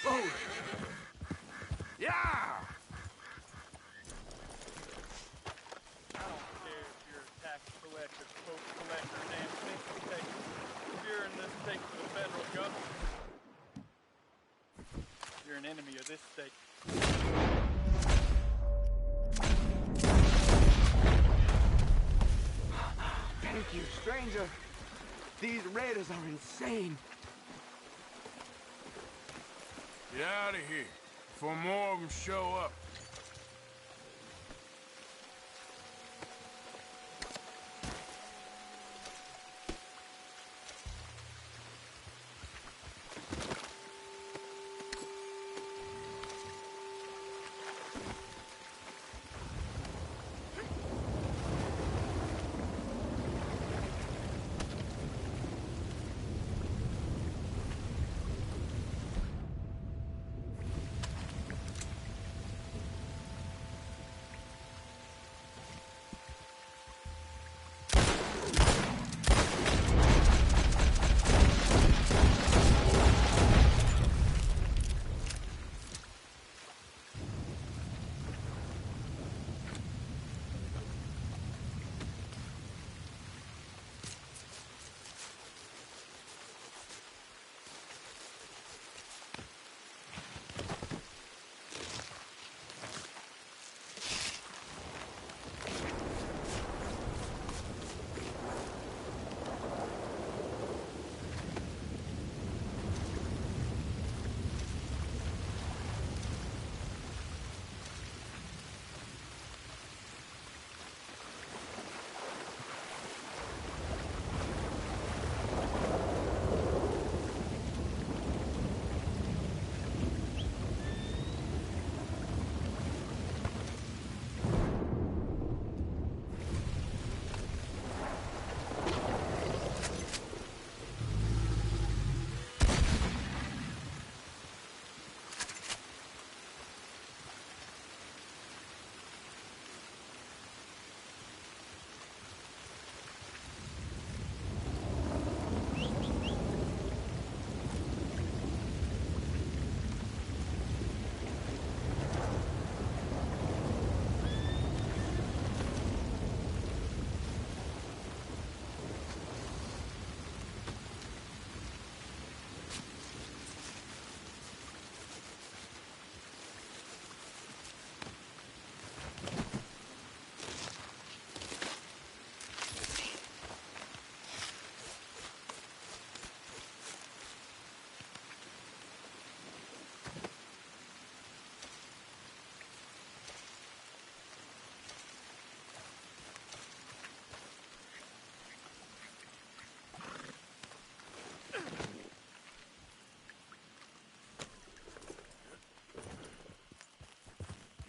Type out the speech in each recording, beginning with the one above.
Oh! Yeah! I don't care if you're a tax collector, quote collector, damn census taker. If you're in this state for the federal government, you're an enemy of this state. Thank you, stranger. These raiders are insane. Get out of here before more of them show up.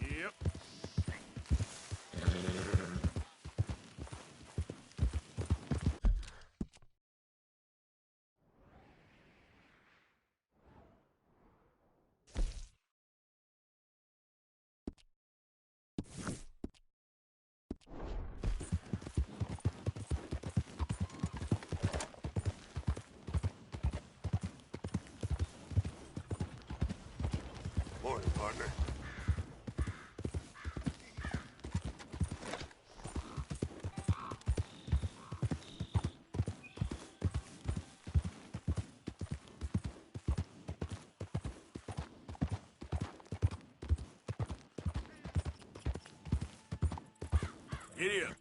Yep. Morning, partner. Giddy up.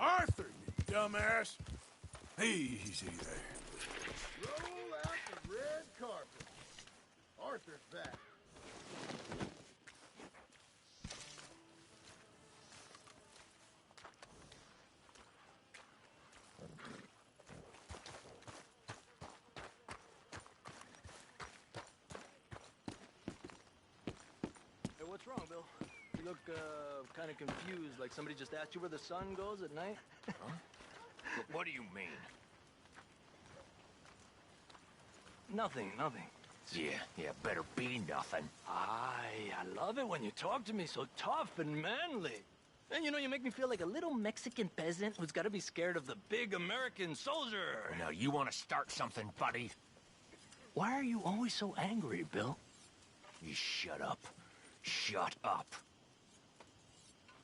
Arthur, you dumbass. Easy there. Roll out the red carpet. Arthur's back. Hey, what's wrong, Bill? You look, kind of confused, like somebody just asked you where the sun goes at night. What do you mean? Nothing. Yeah, better be nothing. I love it when you talk to me so tough and manly. And you know, you make me feel like a little Mexican peasant who's got to be scared of the big American soldier. Now, you want to start something, buddy? Why are you always so angry, Bill? You shut up. Shut up.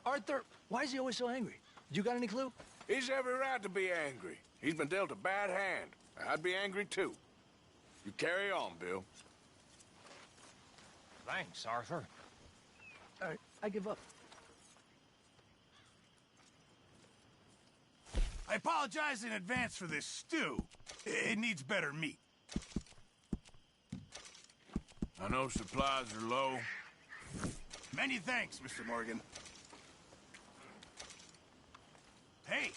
Arthur, why is he always so angry? You got any clue? He's every right to be angry. He's been dealt a bad hand. I'd be angry too. You carry on, Bill. Thanks, Arthur. All right, I give up. I apologize in advance for this stew. It needs better meat. I know supplies are low. Many thanks, Mr. Morgan. Hey,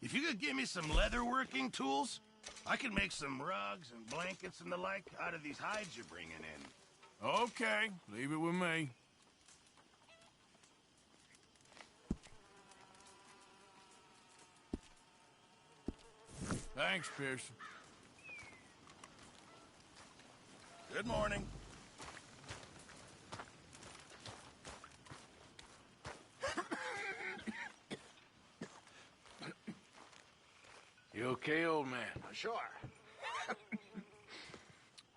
if you could give me some leatherworking tools, I could make some rugs and blankets and the like out of these hides you're bringing in. Okay, leave it with me. Thanks, Pearson. Good morning. You okay, old man? Sure.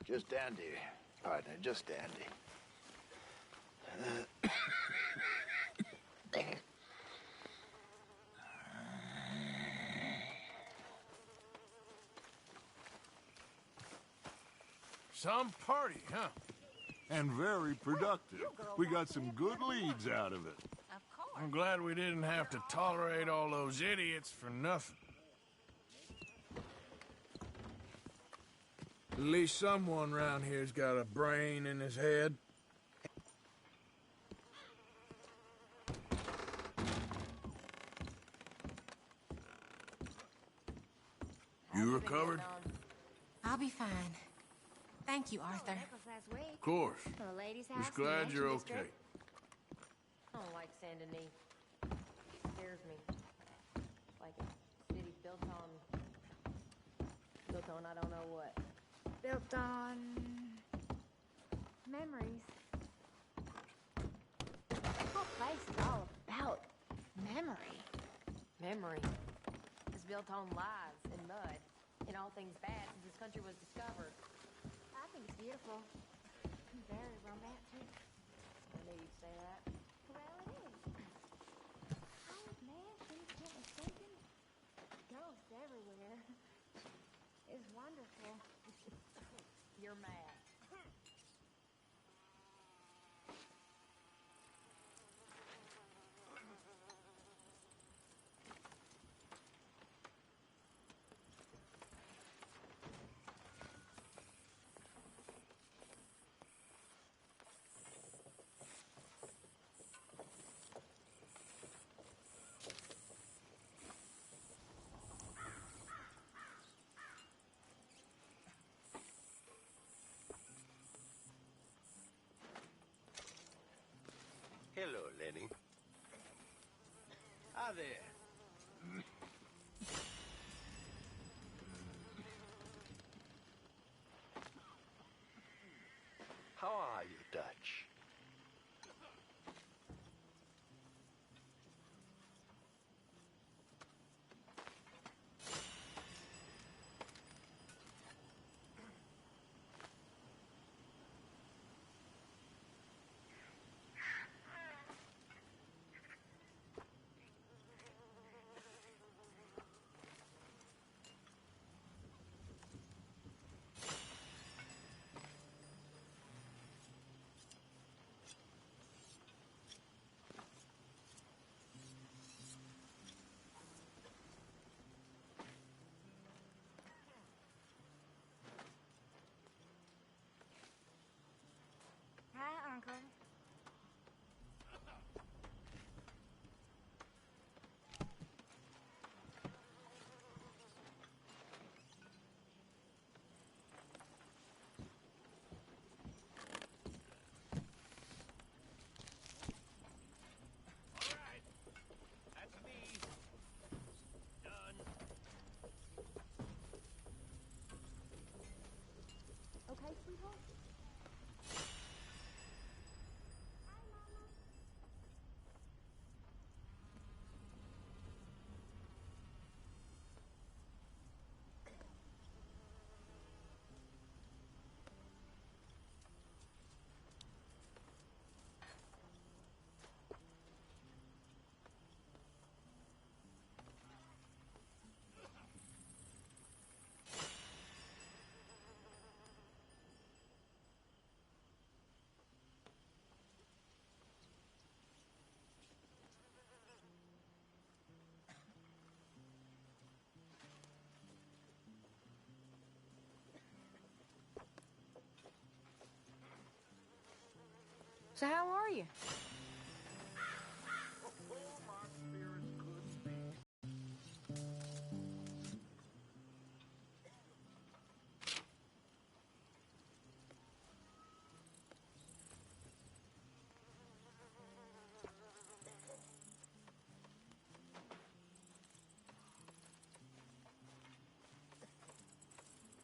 Just dandy, partner, just dandy. Some party, huh? And very productive. We got some good leads out of it. Of course. I'm glad we didn't have to tolerate all those idiots for nothing. At least someone around here's got a brain in his head. You recovered? I'll be fine. Thank you, Arthur. Of course. Just glad you're okay. I don't like Saint Denis. It scares me. Like a city built on I don't know what. Built on memories. The whole place is all about memory. Memory. It's built on lies and mud and all things bad since this country was discovered. I think it's beautiful. Very romantic. I knew you'd say that. Well, it is. Old mansions, get mistaken. Ghosts everywhere. It's wonderful. You're mad. Hello, Lenny. Hi there. How are you, Dutch? So how are you?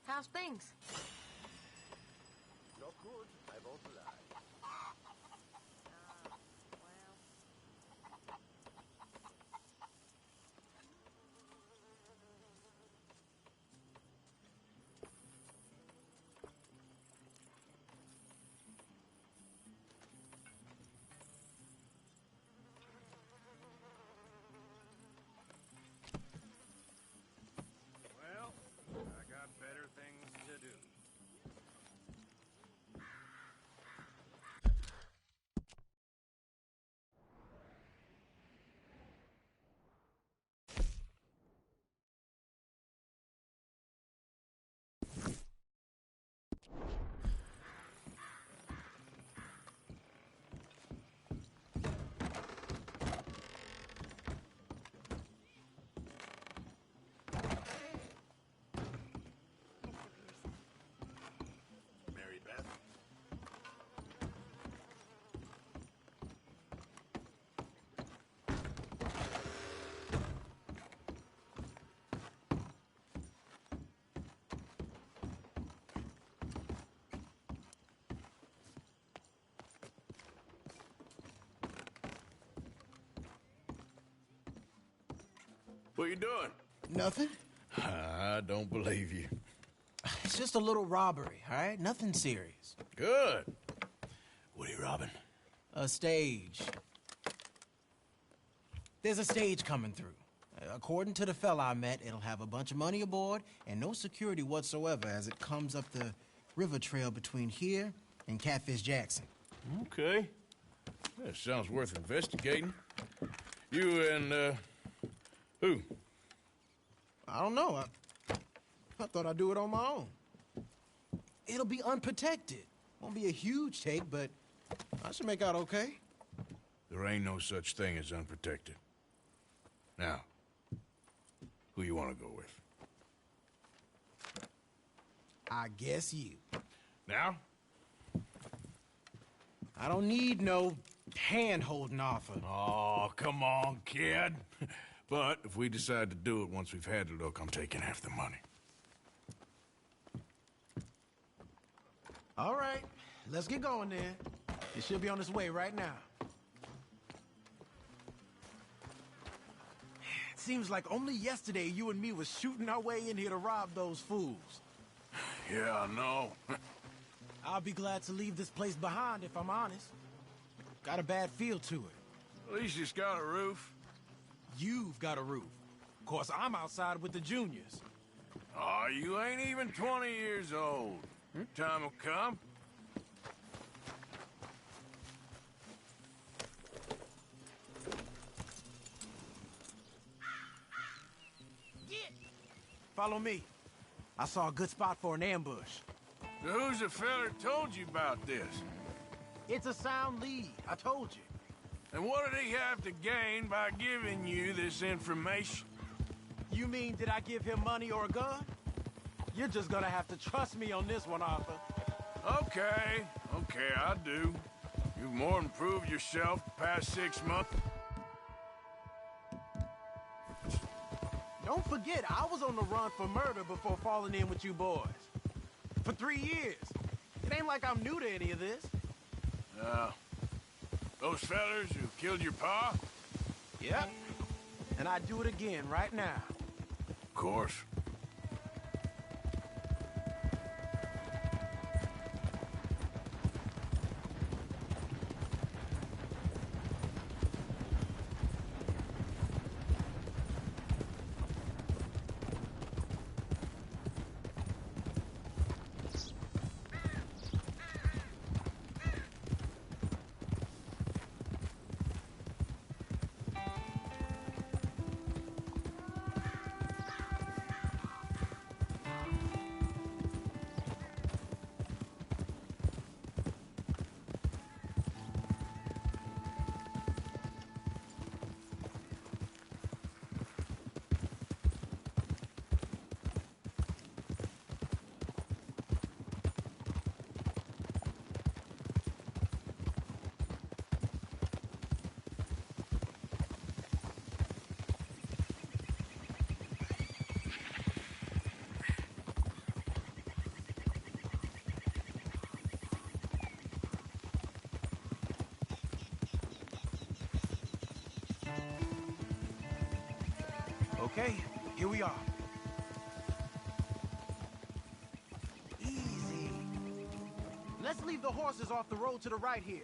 How's things? Not good, I won't lie. Well, I got better things to do. Mary Beth? What you doing? Nothing. I don't believe you. It's just a little robbery, all right? Nothing serious. Good. What are you robbing? A stage. There's a stage coming through. According to the fella I met, it'll have a bunch of money aboard and no security whatsoever as it comes up the river trail between here and Catfish Jackson. Okay. That sounds worth investigating. You and, who? I don't know. I thought I'd do it on my own. It'll be unprotected. Won't be a huge take, but I should make out okay. There ain't no such thing as unprotected. Now, who you want to go with? I guess you. Now? I don't need no hand-holding offer. Oh, come on, kid. But if we decide to do it once we've had a look, I'm taking half the money. All right, let's get going then. It should be on its way right now. It seems like only yesterday you and me was shooting our way in here to rob those fools. Yeah, I know. I'll be glad to leave this place behind if I'm honest. Got a bad feel to it. At least it's got a roof. You've got a roof. Of course, I'm outside with the juniors. Oh, you ain't even 20 years old. Your time will come. Follow me. I saw a good spot for an ambush. So who's the fella told you about this? It's a sound lead, I told you. And what did he have to gain by giving you this information? You mean, did I give him money or a gun? You're just gonna have to trust me on this one, Arthur. Okay, I do. You've more than proved yourself the past 6 months. Don't forget, I was on the run for murder before falling in with you boys. For 3 years. It ain't like I'm new to any of this. Those fellers who killed your pa? Yep. And I'd do it again right now. Of course. Okay, here we are. Easy. Let's leave the horses off the road to the right here.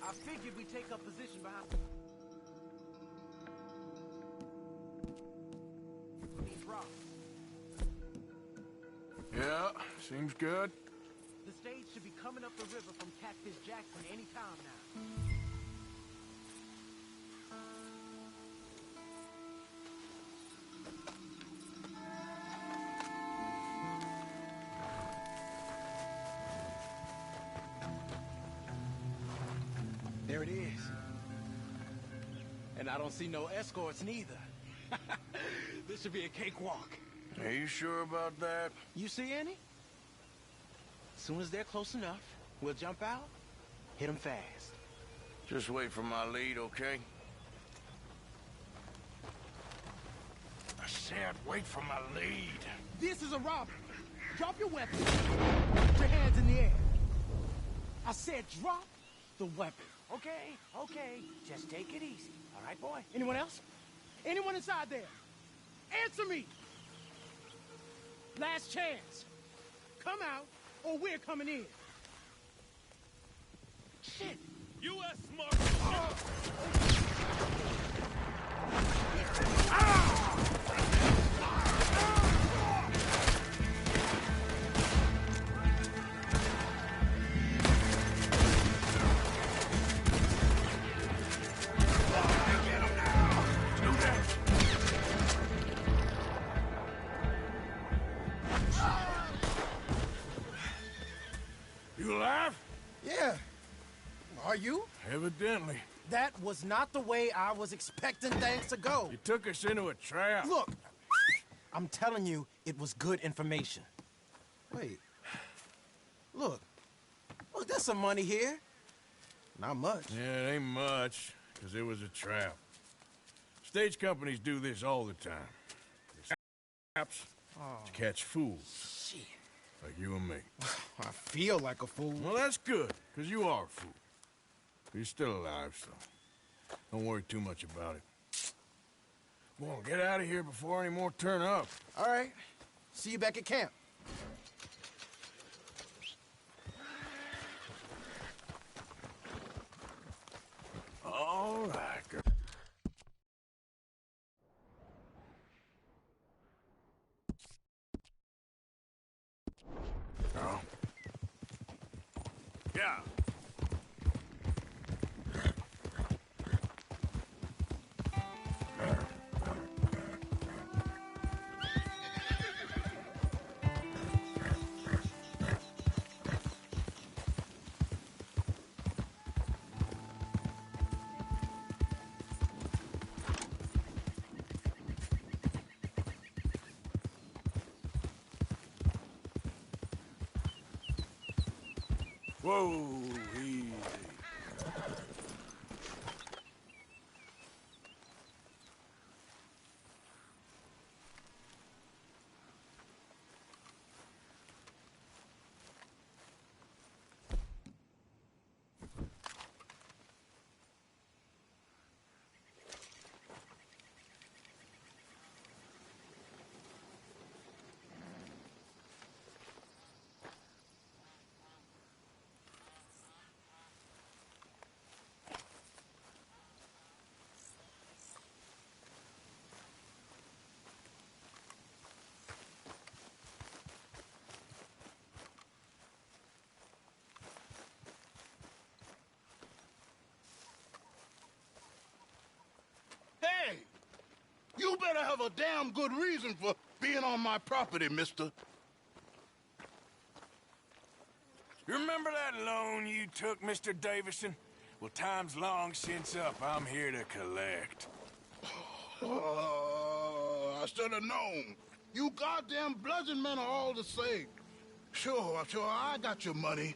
I figured we'd take up position behind these rocks. Yeah, seems good. The stage should be coming up the river from Catfish Jackson any time now. There it is. And I don't see no escorts neither. This should be a cakewalk. Are you sure about that? You see any? As soon as they're close enough, we'll jump out, hit them fast. Just wait for my lead, okay? I said wait for my lead. This is a robbery. Drop your weapon. Put your hands in the air. I said drop the weapon. Okay, okay. Just take it easy. All right, boy? Anyone else? Anyone inside there? Answer me! Last chance. Come out, or we're coming in. Shit! U.S. Marshal! You alive? Yeah. Are you? Evidently. That was not the way I was expecting things to go. You took us into a trap. Look, I'm telling you, it was good information. Wait. Look, there's some money here. Not much. Yeah, it ain't much, because it was a trap. Stage companies do this all the time. They traps to catch fools. Shit. Like you and me. I feel like a fool. Well, that's good, because you are a fool. You're still alive, so don't worry too much about it. Come on, get out of here before any more turn up. All right. See you back at camp. All right, girl. Oh. Yeah. Whoa, easy. better have a damn good reason for being on my property, mister. You remember that loan you took, Mr. Davison? Well, time's long since up. I'm here to collect. I should have known. You goddamn bludgeon men are all the same. Sure, I got your money.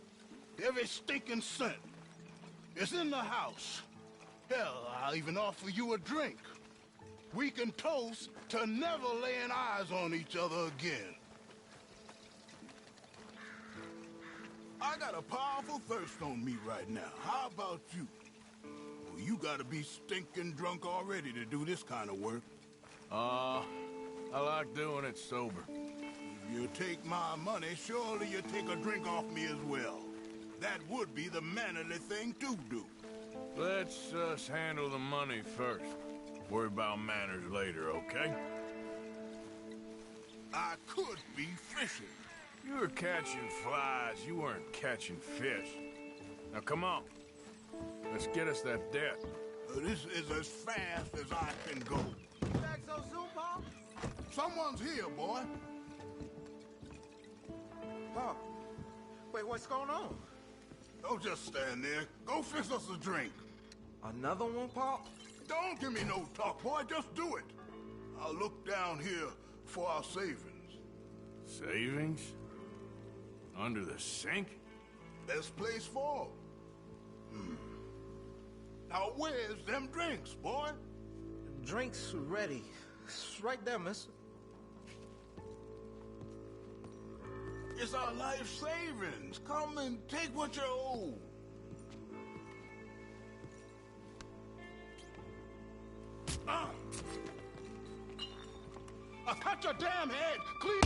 Every stinking cent. It's in the house. Hell, I'll even offer you a drink. We can toast to never laying eyes on each other again. I got a powerful thirst on me right now. How about you? Well, you gotta be stinking drunk already to do this kind of work. I like doing it sober. If you take my money, surely you take a drink off me as well. That would be the mannerly thing to do. Let's us handle the money first. Worry about manners later, okay? I could be fishing. You were catching flies, you weren't catching fish. Now come on. Let's get us that debt. This is as fast as I can go. Back so soon, Paul? Someone's here, boy. Paul, wait, what's going on? Don't just stand there. Go fix us a drink. Another one, Paul? Don't give me no talk, boy. Just do it. I'll look down here for our savings. Savings? Under the sink? Best place for 'em. Now where's them drinks, boy? Drinks ready. It's right there, mister. It's our life savings. Come and take what you owe. I cut your damn head clean.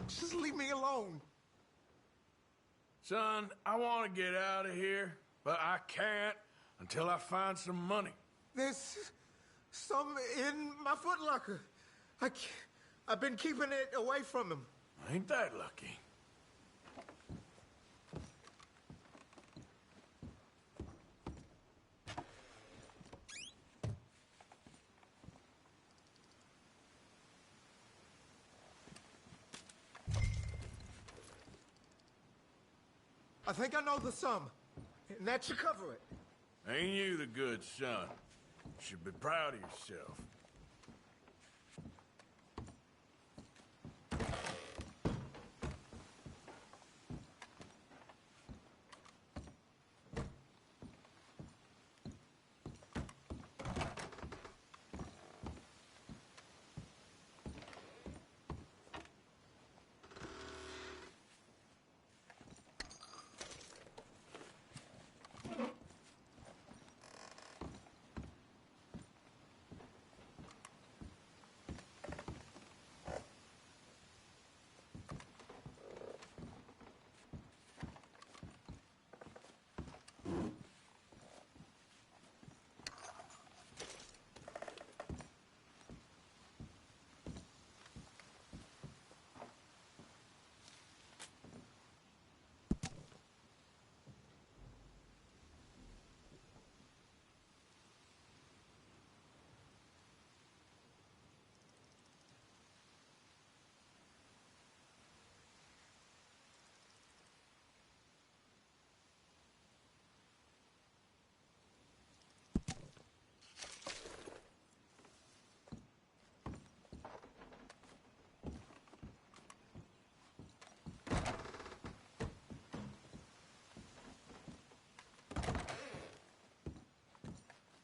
Just leave me alone. Son, I want to get out of here, but I can't until I find some money. There's some in my footlocker. I've been keeping it away from him. Ain't that lucky? I think I know the sum, and that should cover it. Ain't you the good son? You should be proud of yourself.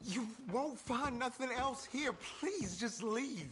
You won't find nothing else here. Please, just leave.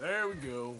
There we go.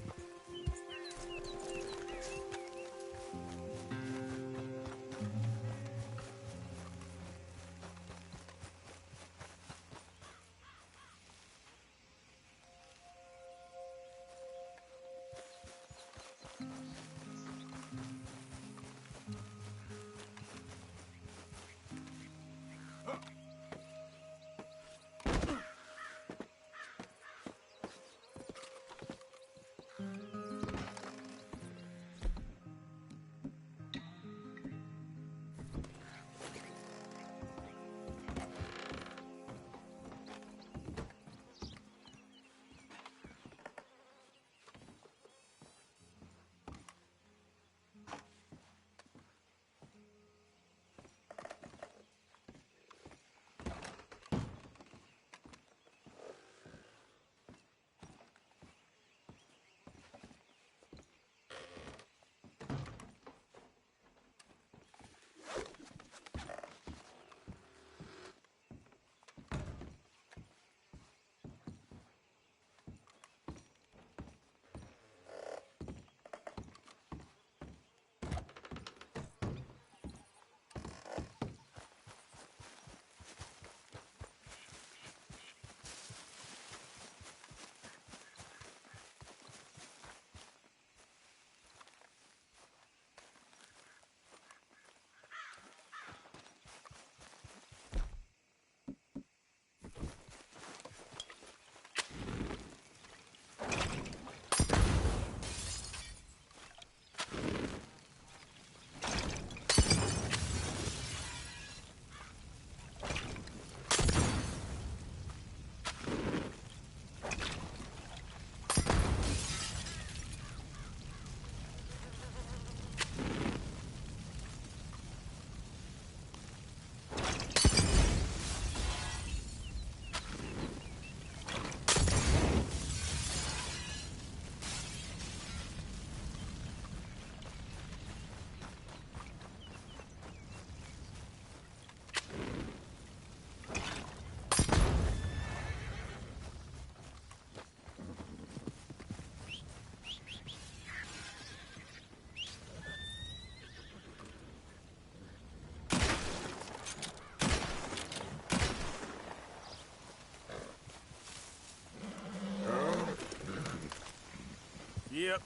Yep.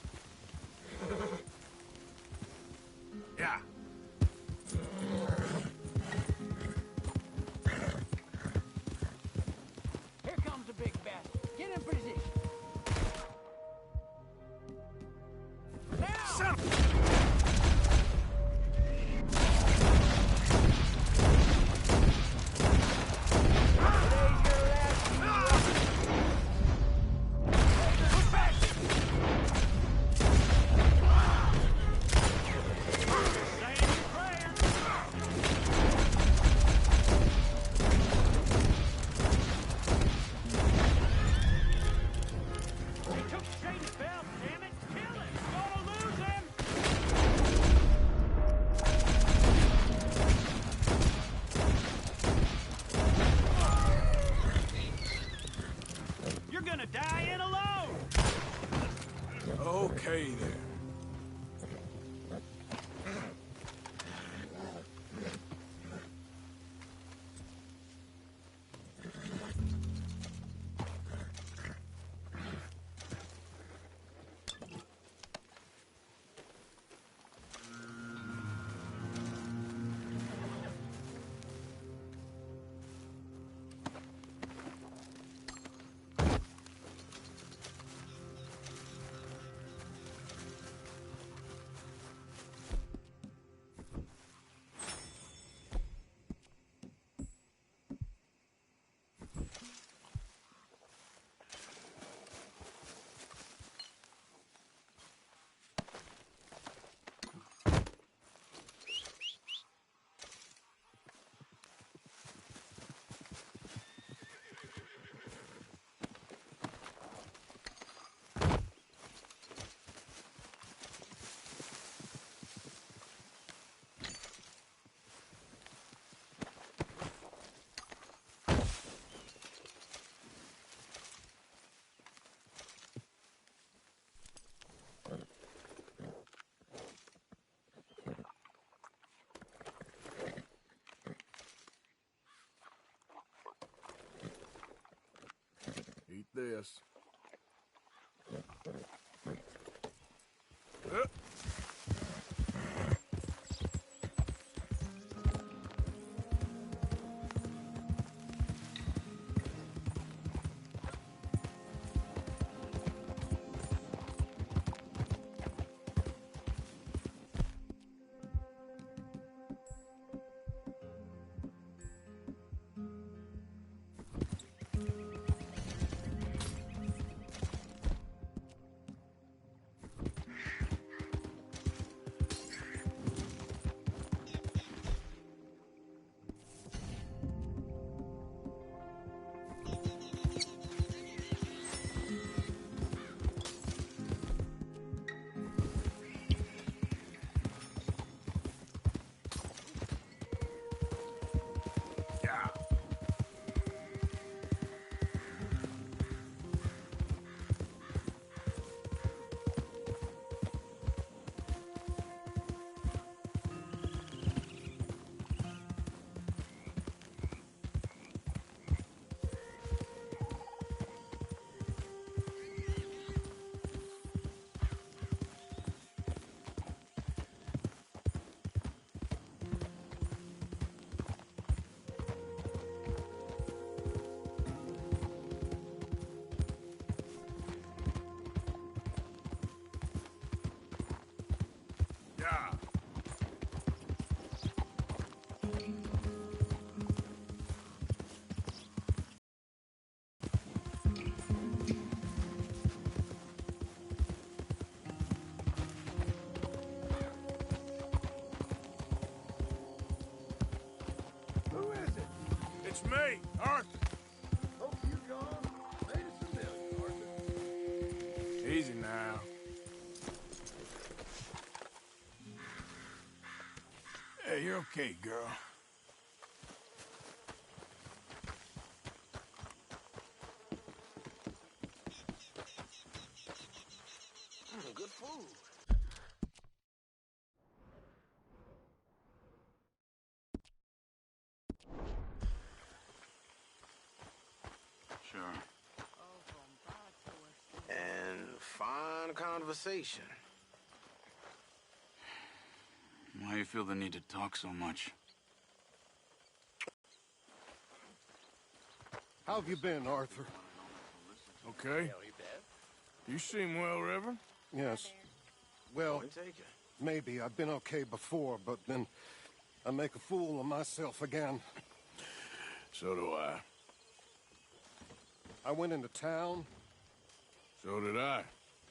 Yeah. Here comes the big bastard. Get in position. Now! Damn! Okay, there. Eat this. It's me, Arthur. Hope you gone. Made us familiar, Arthur. Easy now. Hey, you're okay, girl. Good food. Sure. And fine conversation. Why you feel the need to talk so much? How have you been, Arthur? Okay. You seem well, Reverend. Yes. Well, maybe. I've been okay before, but then I make a fool of myself again. So do I. I went into town. So did I.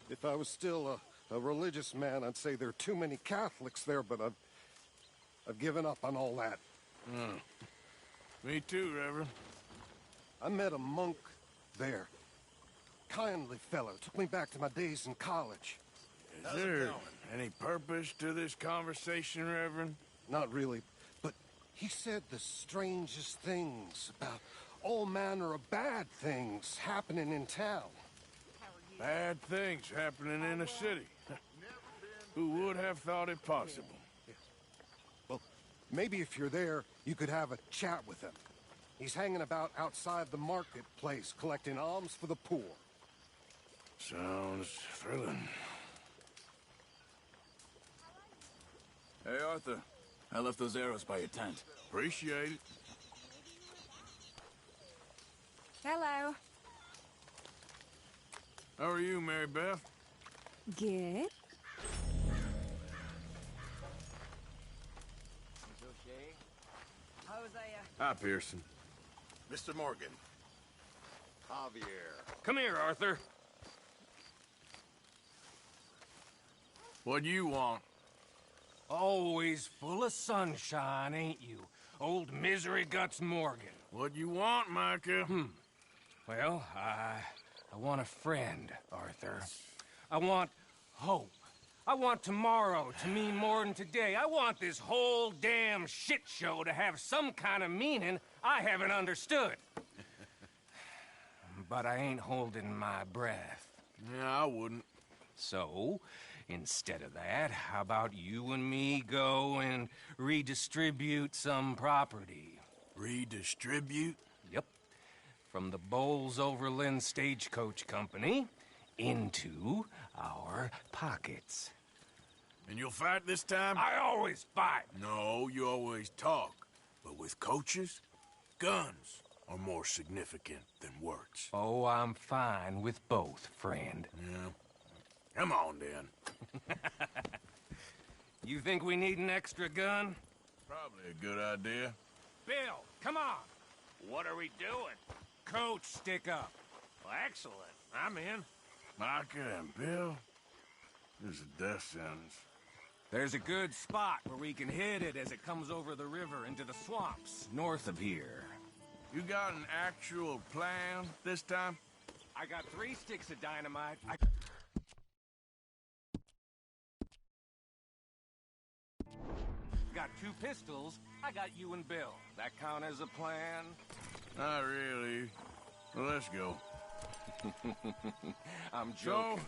If I was still a religious man, I'd say there are too many Catholics there, but I've given up on all that. Me too, Reverend. I met a monk there. Kindly fellow. Took me back to my days in college. Is there any purpose to this conversation, Reverend? Not really, but he said the strangest things about all manner of bad things happening in town. Bad things happening in the city. Who would have thought it possible? Well, maybe if you're there, you could have a chat with him. He's hanging about outside the marketplace, collecting alms for the poor. Sounds thrilling. Hey, Arthur. I left those arrows by your tent. Appreciate it. Hello. How are you, Mary Beth? Good. Hi, Pearson. Mr. Morgan. Javier. Come here, Arthur. What do you want? Always full of sunshine, ain't you? Old Misery Guts Morgan. What do you want, Micah? Well, I want a friend, Arthur. I want hope. I want tomorrow to mean more than today. I want this whole damn shit show to have some kind of meaning I haven't understood. But I ain't holding my breath. Yeah, I wouldn't. So, instead of that, how about you and me go and redistribute some property? Redistribute? Yep. From the Bowles Overland Stagecoach Company into our pockets. And you'll fight this time? I always fight. No, you always talk. But with coaches, guns are more significant than words. Oh, I'm fine with both, friend. Yeah. Come on, then. You think we need an extra gun? Probably a good idea. Bill, come on. What are we doing? Coach, stick up. Well, excellent. I'm in. Micah and Bill? This is a death sentence. There's a good spot where we can hit it as it comes over the river into the swamps north of here. You got an actual plan this time? I got 3 sticks of dynamite. Got 2 pistols. I got you and Bill. That count as a plan? Not really. Well, let's go. I'm joking. So,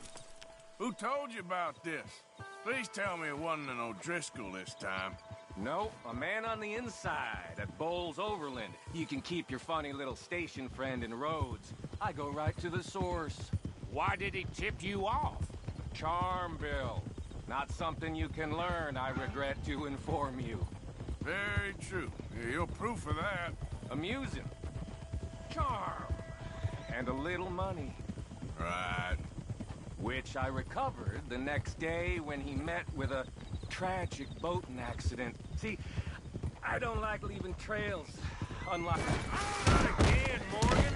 who told you about this? Please tell me it wasn't an O'Driscoll this time. No, a man on the inside at Bowles Overland. You can keep your funny little station friend in Rhodes. I go right to the source. Why did he tip you off? Charm, Bill. Not something you can learn, I regret to inform you. Very true. You're proof of that. Amusing. Charm. And a little money. Right. Which I recovered the next day when he met with a tragic boating accident. See, I don't like leaving trails unlike... Not again, Morgan!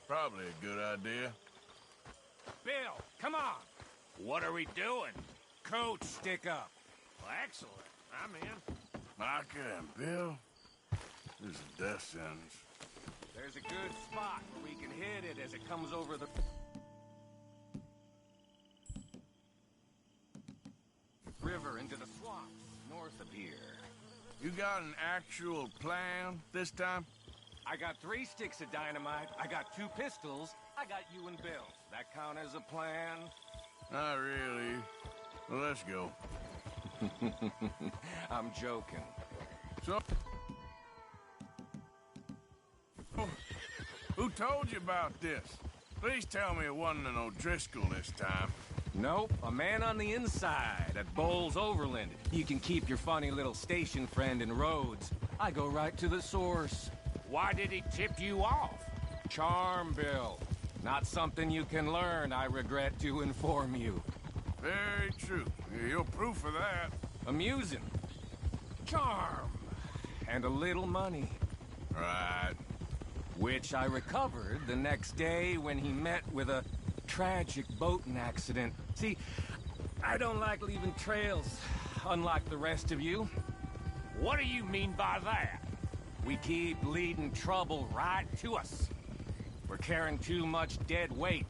Probably a good idea. Bill, come on! What are we doing? Coach, stick up. Well, excellent. I'm in. Micah and Bill? This is a death sentence. There's a good spot where we can hit it as it comes over the... river into the swamps north of here. You got an actual plan this time? I got 3 sticks of dynamite, I got 2 pistols, I got you and Bill. That count as a plan? Not really. Well, let's go. I'm joking. So... Who told you about this? Please tell me it wasn't an O'Driscoll this time. Nope, a man on the inside at Bowles Overland. You can keep your funny little station friend in Rhodes. I go right to the source. Why did he tip you off? Charm, Bill. Not something you can learn, I regret to inform you. Very true. You're proof of that. Amusing. Charm. And a little money. Right. Which I recovered the next day when he met with a tragic boating accident. See, I don't like leaving trails, unlike the rest of you. What do you mean by that? We keep leading trouble right to us. We're carrying too much dead weight.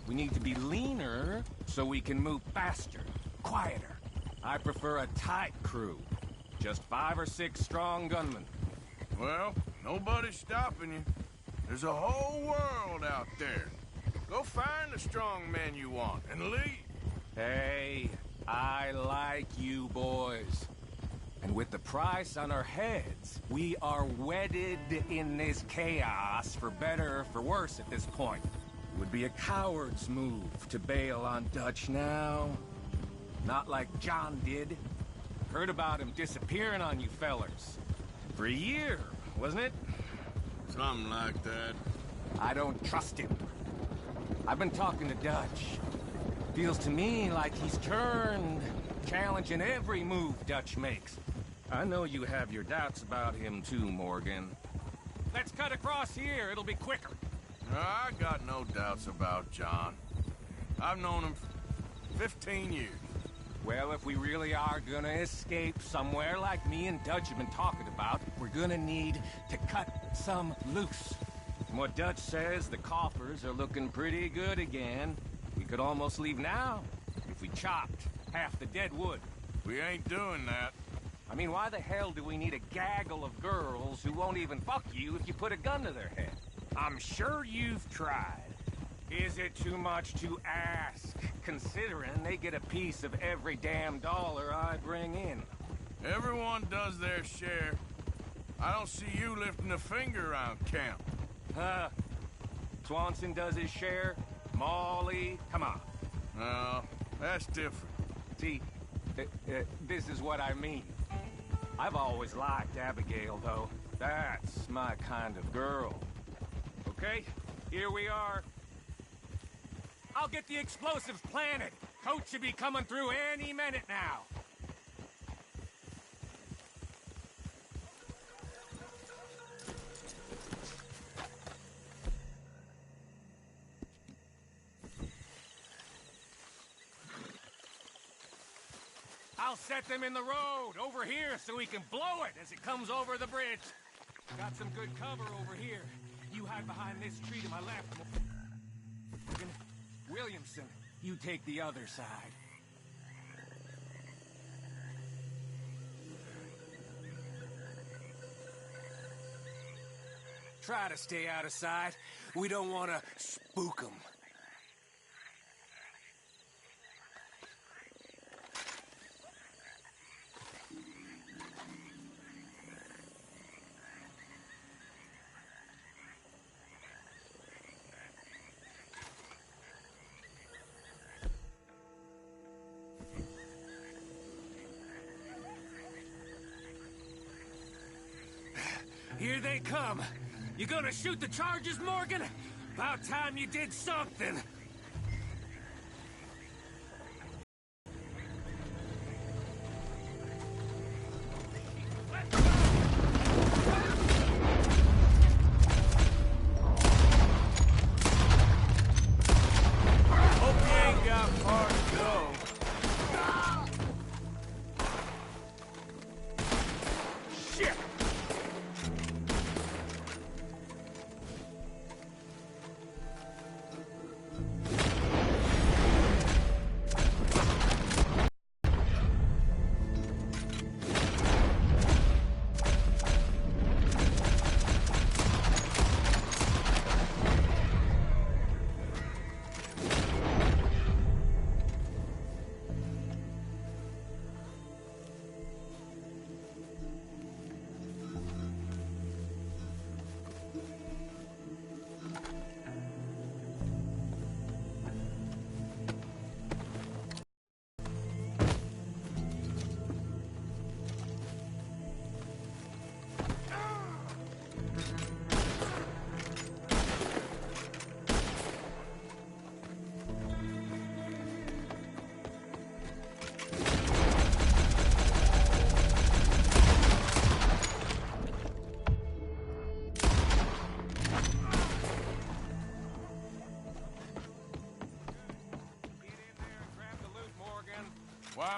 We need to be leaner so we can move faster, quieter. I prefer a tight crew. Just 5 or 6 strong gunmen. Well, nobody's stopping you. There's a whole world out there. Go find the strong men you want and leave. Hey, I like you boys. And with the price on our heads, we are wedded in this chaos, for better or for worse at this point. It would be a coward's move to bail on Dutch now. Not like John did. Heard about him disappearing on you fellers. For a year, wasn't it? Something like that. I don't trust him. I've been talking to Dutch. Feels to me like he's turned, challenging every move Dutch makes. I know you have your doubts about him too, Morgan. Let's cut across here, it'll be quicker. I got no doubts about John. I've known him 15 years. Well, if we really are gonna escape somewhere like me and Dutch have been talking about, we're gonna need to cut some loose. From what Dutch says, the coffers are looking pretty good again. We could almost leave now, if we chopped half the dead wood. We ain't doing that. I mean, why the hell do we need a gaggle of girls who won't even fuck you if you put a gun to their head? I'm sure you've tried. Is it too much to ask, considering they get a piece of every damn dollar I bring in? Everyone does their share. I don't see you lifting a finger around camp. Swanson does his share. Molly, come on. No, that's different. See, this is what I mean. I've always liked Abigail, though. That's my kind of girl. Okay, here we are. I'll get the explosives planted. Coach should be coming through any minute now. I'll set them in the road over here so we can blow it as it comes over the bridge. Got some good cover over here. You hide behind this tree to my left. Morgan. Williamson, you take the other side. Try to stay out of sight. We don't want to spook them. Here they come. You gonna shoot the charges, Morgan? About time you did something. Hope you ain't got far to go. Shit!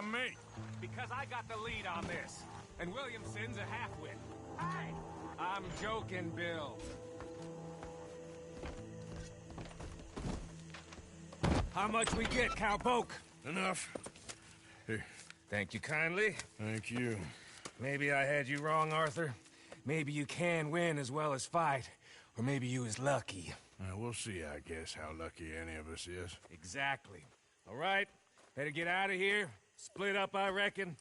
on me? Because I got the lead on this. And Williamson's a half-wit. Hey! I'm joking, Bill. How much we get, cowpoke? Enough. Here. Thank you kindly. Thank you. Maybe I had you wrong, Arthur. Maybe you can win as well as fight. Or maybe you is lucky. We'll see, I guess, how lucky any of us is. Exactly. All right, better get out of here. Split up, I reckon.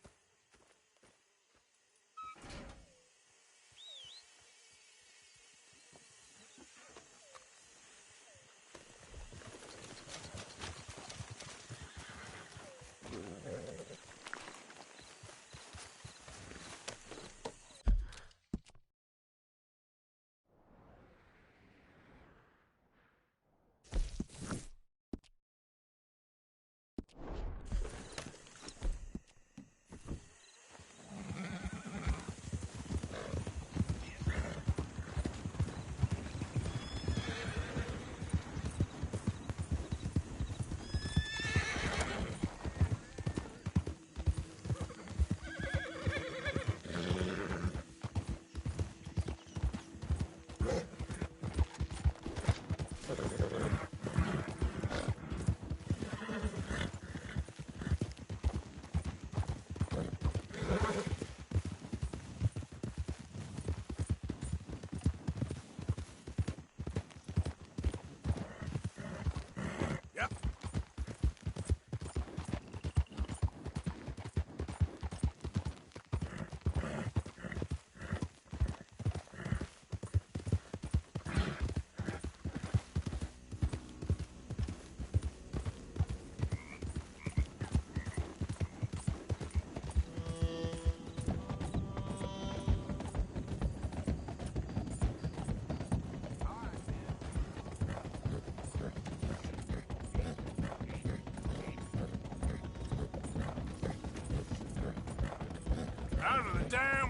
Out of the damn...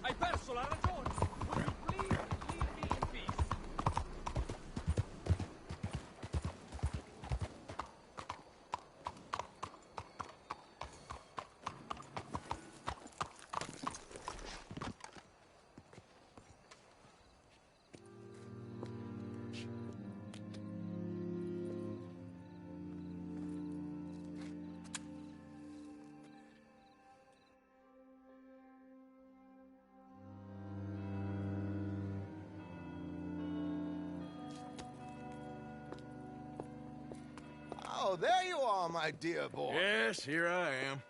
Hai perso la ragione! Will you please leave me in peace? Oh, there you are, my dear boy. Yes, here I am.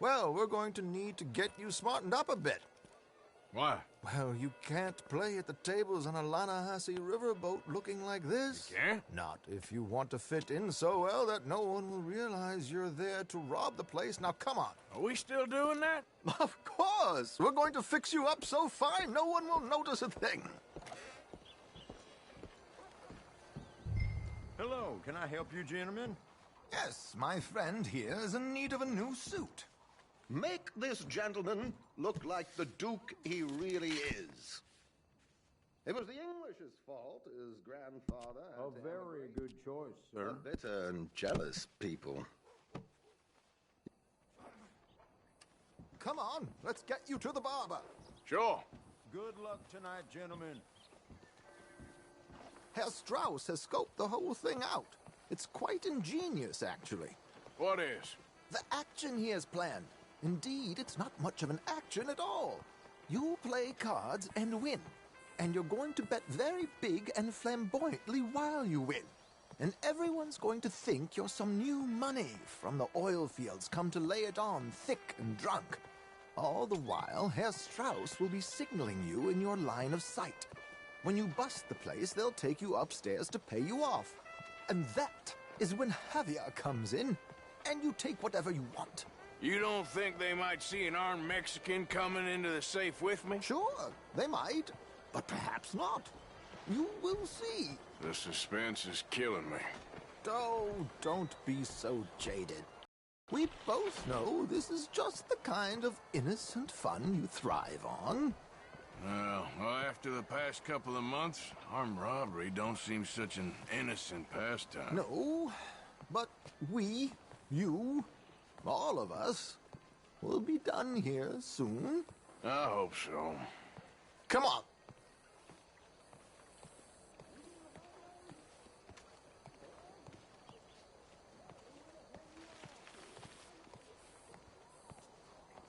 Well, we're going to need to get you smartened up a bit. Why? Well, you can't play at the tables on a Lannahechee riverboat looking like this. You can't? Not if you want to fit in so well that no one will realize you're there to rob the place. Now, come on. Are we still doing that? Of course. We're going to fix you up so fine no one will notice a thing. Hello, can I help you, gentlemen? Yes, my friend here is in need of a new suit. Make this gentleman look like the Duke he really is. It was the English's fault, his grandfather... A very good choice, sir. Bitter and jealous people. Come on, let's get you to the barber. Sure. Good luck tonight, gentlemen. Herr Strauss has scoped the whole thing out. It's quite ingenious, actually. What is? The action he has planned. Indeed, it's not much of an action at all. You play cards and win. And you're going to bet very big and flamboyantly while you win. And everyone's going to think you're some new money from the oil fields come to lay it on thick and drunk. All the while, Herr Strauss will be signaling you in your line of sight. When you bust the place, they'll take you upstairs to pay you off. And that is when Javier comes in, and you take whatever you want. You don't think they might see an armed Mexican coming into the safe with me? Sure, they might, but perhaps not. You will see. The suspense is killing me. Oh, don't be so jaded. We both know this is just the kind of innocent fun you thrive on. Well, after the past couple of months, armed robbery don't seem such an innocent pastime. No, but we, you, all of us, will be done here soon. I hope so. Come on.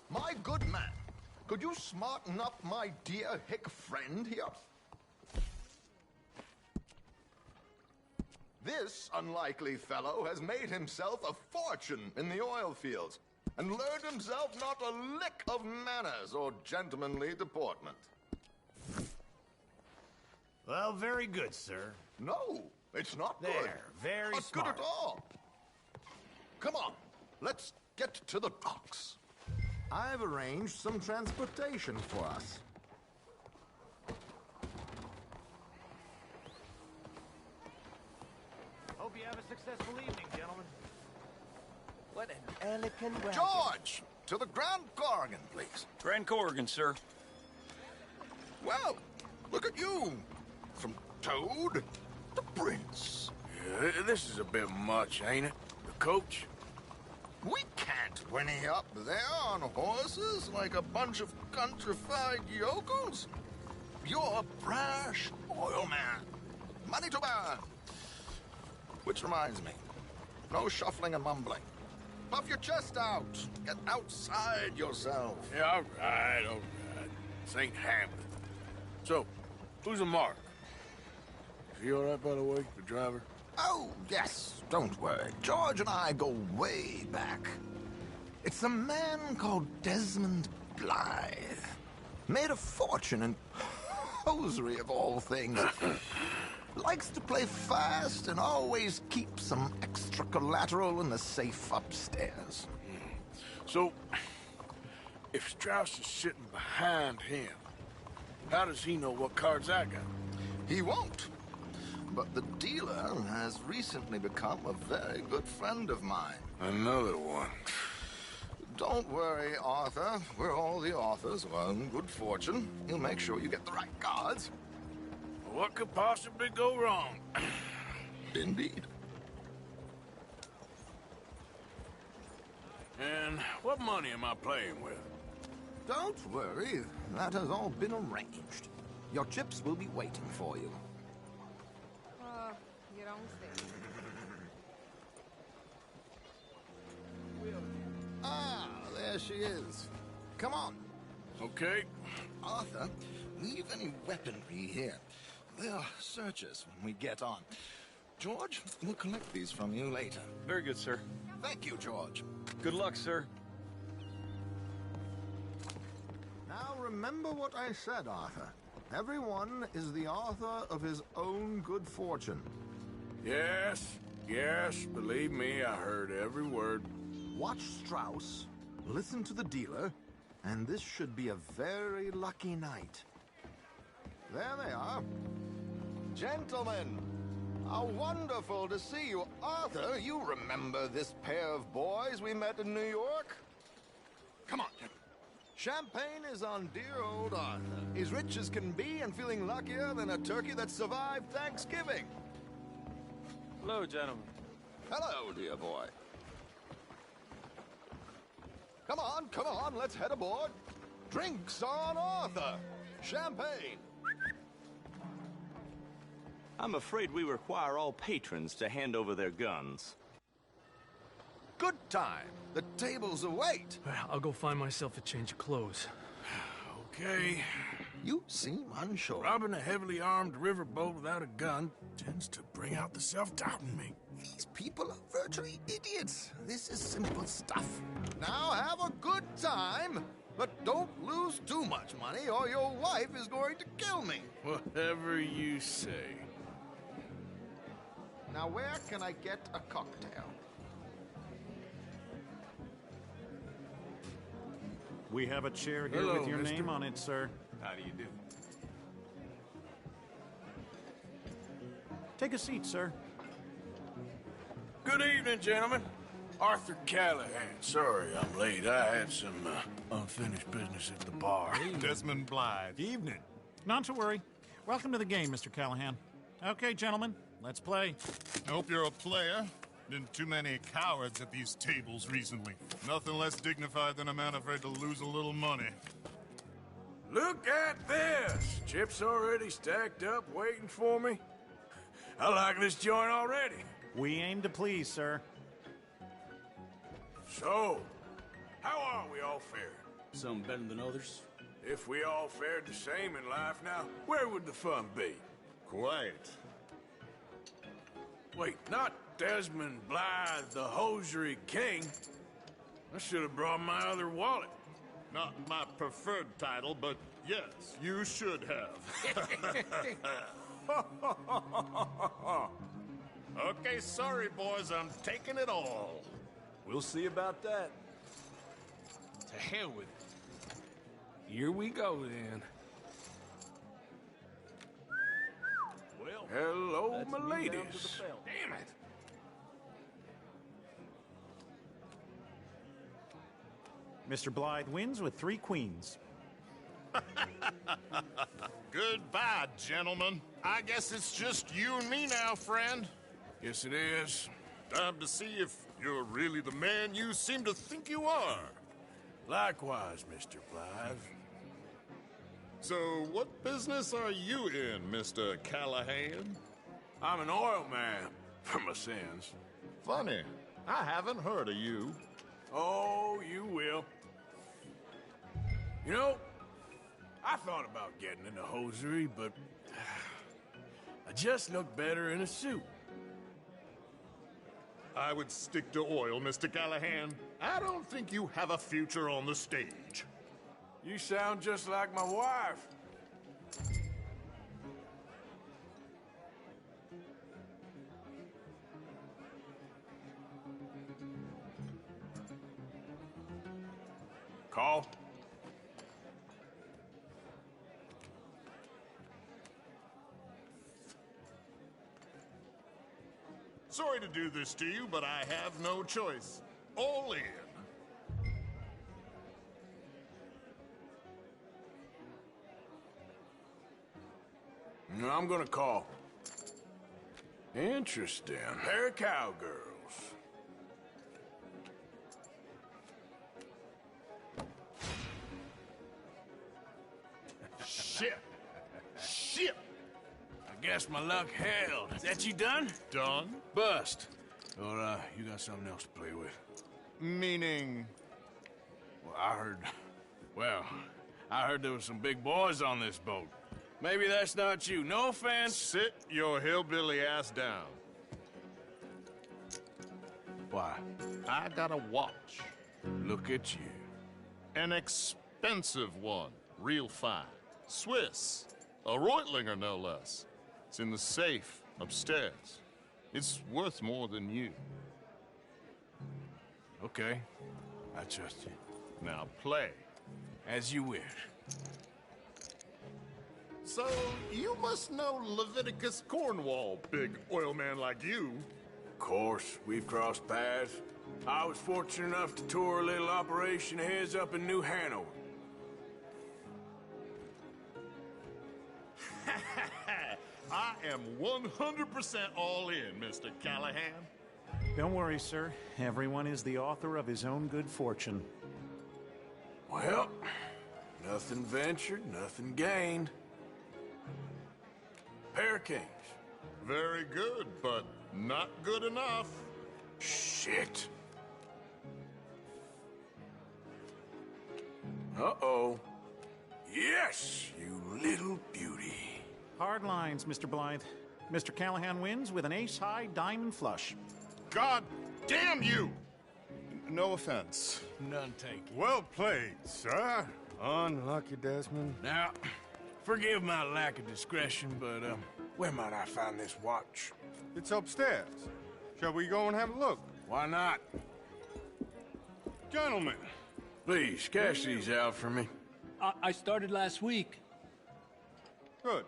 My good man, could you smarten up my dear hick friend here? This unlikely fellow has made himself a fortune in the oil fields and learned himself not a lick of manners or gentlemanly deportment. Well, very good, sir. No, it's not good. There, very not smart. good at all. Come on, let's get to the docks. I've arranged some transportation for us. Hope you have a successful evening, gentlemen. What an elegant wagon. George, to the Grand Corrigan, please. Grand Corrigan, sir. Well, look at you. From Toad to Prince. Yeah, this is a bit much, ain't it? The coach? We can't whinny up there on horses like a bunch of countrified yokels. You're a brash oil man. Money to burn. Which reminds me, no shuffling and mumbling. Puff your chest out. Get outside yourself. Yeah, all right. St. Hamlet. So, who's a mark? Is he all right, by the way, the driver? Oh, yes. Don't worry. George and I go way back. It's a man called Desmond Blythe. Made a fortune in hosiery of all things. Likes to play fast and always keeps some extra collateral in the safe upstairs. So, if Strauss is sitting behind him, how does he know what cards I got? He won't. But the dealer has recently become a very good friend of mine. Another one. Don't worry, Arthur. We're all the authors of our own good fortune. He'll make sure you get the right cards. What could possibly go wrong? Indeed. And what money am I playing with? Don't worry. That has all been arranged. Your chips will be waiting for you. You don't say. Ah, there she is. Come on. Okay. Arthur, leave any weaponry here. They'll search us when we get on. George, we'll collect these from you later. Very good, sir. Thank you, George. Good luck, sir. Now remember what I said, Arthur. Everyone is the author of his own good fortune. Yes, believe me, I heard every word. Watch Strauss, listen to the dealer, and this should be a very lucky night. There they are. Gentlemen, how wonderful to see you. Arthur, you remember this pair of boys we met in New York? Come on, gentlemen. Champagne is on dear old Arthur. He's rich as can be and feeling luckier than a turkey that survived Thanksgiving. Hello, gentlemen. Hello, dear boy. Come on, let's head aboard. Drinks on Arthur. Champagne. I'm afraid we require all patrons to hand over their guns. Good time. The tables await. I'll go find myself a change of clothes. Okay. You seem unsure. Robbing a heavily armed riverboat without a gun tends to bring out the self-doubt in me. These people are virtually idiots. This is simple stuff. Now have a good time, but don't lose too much money or your wife is going to kill me. Whatever you say. Now where can I get a cocktail? We have a chair here Hello, with your mister. name on it, sir. How do you do? Take a seat, sir. Good evening, gentlemen. Arthur Callahan. Sorry I'm late. I had some unfinished business at the bar. Desmond Blythe. Evening. Not to worry. Welcome to the game, Mr. Callahan. Okay, gentlemen, let's play. I hope you're a player. Been too many cowards at these tables recently. Nothing less dignified than a man afraid to lose a little money. Look at this! Chips already stacked up, waiting for me. I like this joint already. We aim to please, sir. So, how are we all faring? Some better than others. If we all fared the same in life now, where would the fun be? Quiet. Wait, not Desmond Blythe, the hosiery king. I should have brought my other wallet. Not my preferred title, but yes, you should have. Okay, sorry, boys, I'm taking it all. We'll see about that. To hell with it. Here we go, then. Well, hello, that's my me down to the ladies. bell. Damn it. Mr. Blythe wins with 3 queens. Goodbye, gentlemen. I guess it's just you and me now, friend. Yes, it is. Time to see if you're really the man you seem to think you are. Likewise, Mr. Blythe. So, what business are you in, Mr. Callahan? I'm an oil man, for my sins. Funny. I haven't heard of you. Oh, you will. You know, I thought about getting into hosiery, but I just look better in a suit. I would stick to oil, Mr. Callahan. I don't think you have a future on the stage. You sound just like my wife. Call. Sorry to do this to you, but I have no choice. All in. No, I'm gonna call. Interesting. Pair of cowgirls. Shit. Shit. I guess my luck held. Is that you done? Done? Bust. Or, you got something else to play with? Meaning? Well, I heard there was some big boys on this boat. Maybe that's not you. No offense. Sit your hillbilly ass down. Why? I got a watch. Look at you. An expensive one. Real fine. Swiss. A Reutlinger, no less. It's in the safe upstairs. It's worth more than you. Okay. I trust you. Now play. As you wish. So, you must know Leviticus Cornwall, big oil man like you. Of course, we've crossed paths. I was fortunate enough to tour a little operation of his up in New Hanover. I am 100% all in, Mr. Callahan. Don't worry, sir. Everyone is the author of his own good fortune. Well, nothing ventured, nothing gained. Pair of kings. Very good, but not good enough. Shit. Uh-oh. Yes, you little beauty. Hard lines, Mr. Blythe. Mr. Callahan wins with an ace-high diamond flush. God damn you! No offense. None taken. Well played, sir. Unlucky, Desmond. Now, forgive my lack of discretion, but, where might I find this watch? It's upstairs. Shall we go and have a look? Why not? Gentlemen. Please, cash these out for me. I started last week. Good.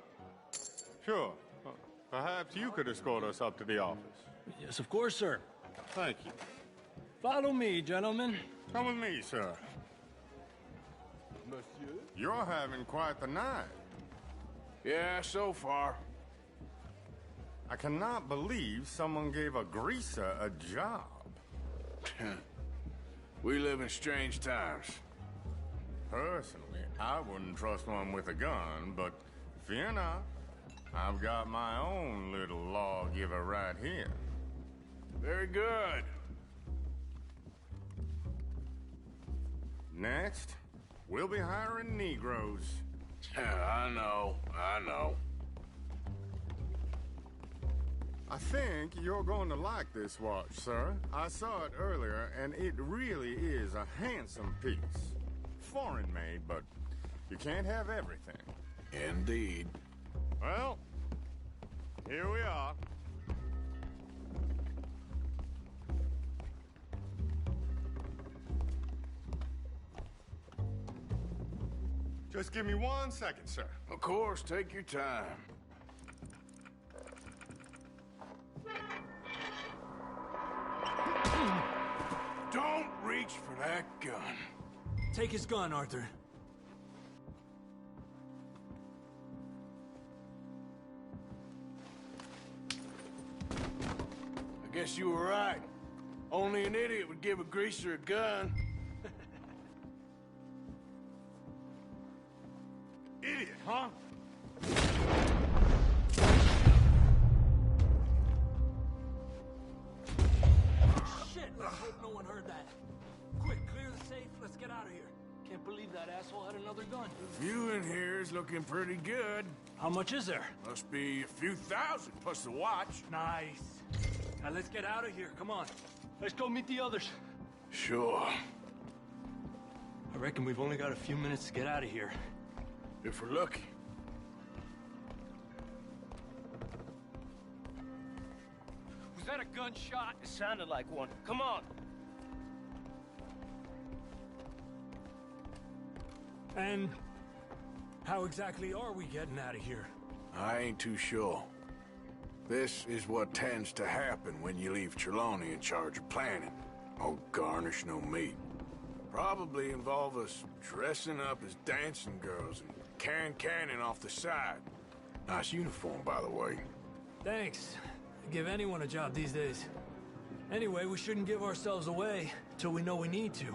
Sure. Perhaps you could escort us up to the office. Yes, of course, sir. Thank you. Follow me, gentlemen. Come with me, sir. Monsieur? You're having quite the night. Yeah, so far. I cannot believe someone gave a greaser a job. We live in strange times. Personally, I wouldn't trust one with a gun, but fear not. I've got my own little lawgiver right here. Very good. Next, we'll be hiring Negroes. I know. I think you're going to like this watch, sir. I saw it earlier, and it really is a handsome piece. Foreign made, but you can't have everything. Indeed. Well, here we are. Just give me 1 second, sir. Of course, take your time. Don't reach for that gun. Take his gun, Arthur. I guess you were right. Only an idiot would give a greaser a gun. Idiot, huh? Shit, let's hope no one heard that. Quick, clear the safe, let's get out of here. Can't believe that asshole had another gun. The view in here is looking pretty good. How much is there? Must be a few thousand, plus the watch. Nice. Now let's get out of here, come on. Let's go meet the others. Sure. I reckon we've only got a few minutes to get out of here. If we're lucky. Was that a gunshot? It sounded like one. Come on. And how exactly are we getting out of here? I ain't too sure. This is what tends to happen when you leave Trelawney in charge of planning. Oh, garnish no meat. Probably involve us dressing up as dancing girls and carrying cannon off the side. Nice uniform, by the way. Thanks. Give anyone a job these days. Anyway, we shouldn't give ourselves away till we know we need to.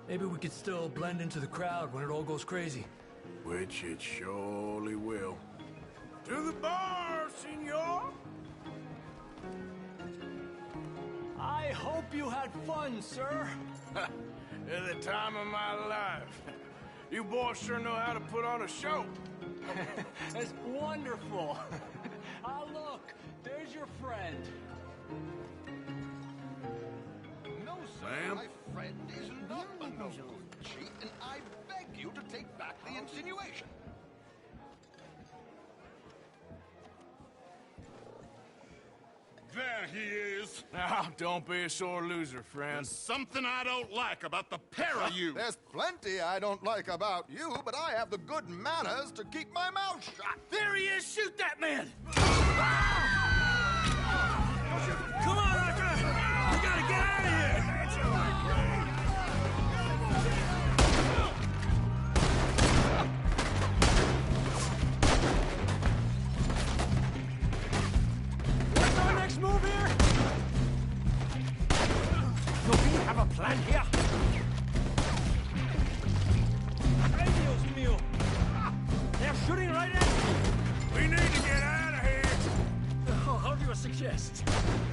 Maybe we could still blend into the crowd when it all goes crazy. Which it surely will. To the bar, senor! I hope you had fun, sir. At the time of my life. You boys sure know how to put on a show. That's wonderful. Ah, look, there's your friend. No, sir, Ma'am? my friend is not a no good cheat, and I beg you to take back the insinuation. There he is. Now, don't be a sore loser, friend. There's something I don't like about the pair of you. There's plenty I don't like about you, but I have the good manners to keep my mouth shut. There he is! Shoot that man! Come on, Arthur! We gotta get out of here! What's our next move here? Do we have a plan here? Ay, Dios mío! They're shooting right at me! We need to get out of here! fast?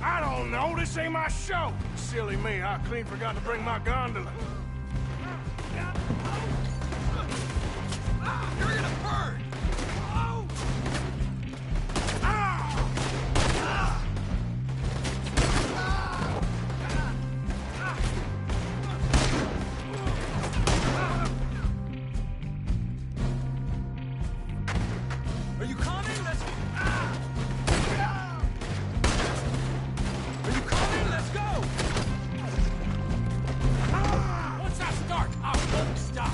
I don't know. This ain't my show. Silly me. I clean forgot to bring my gondola. You're gonna burn! Are you coming? Let's... Are you coming? Let's go! Once I start, I won't stop.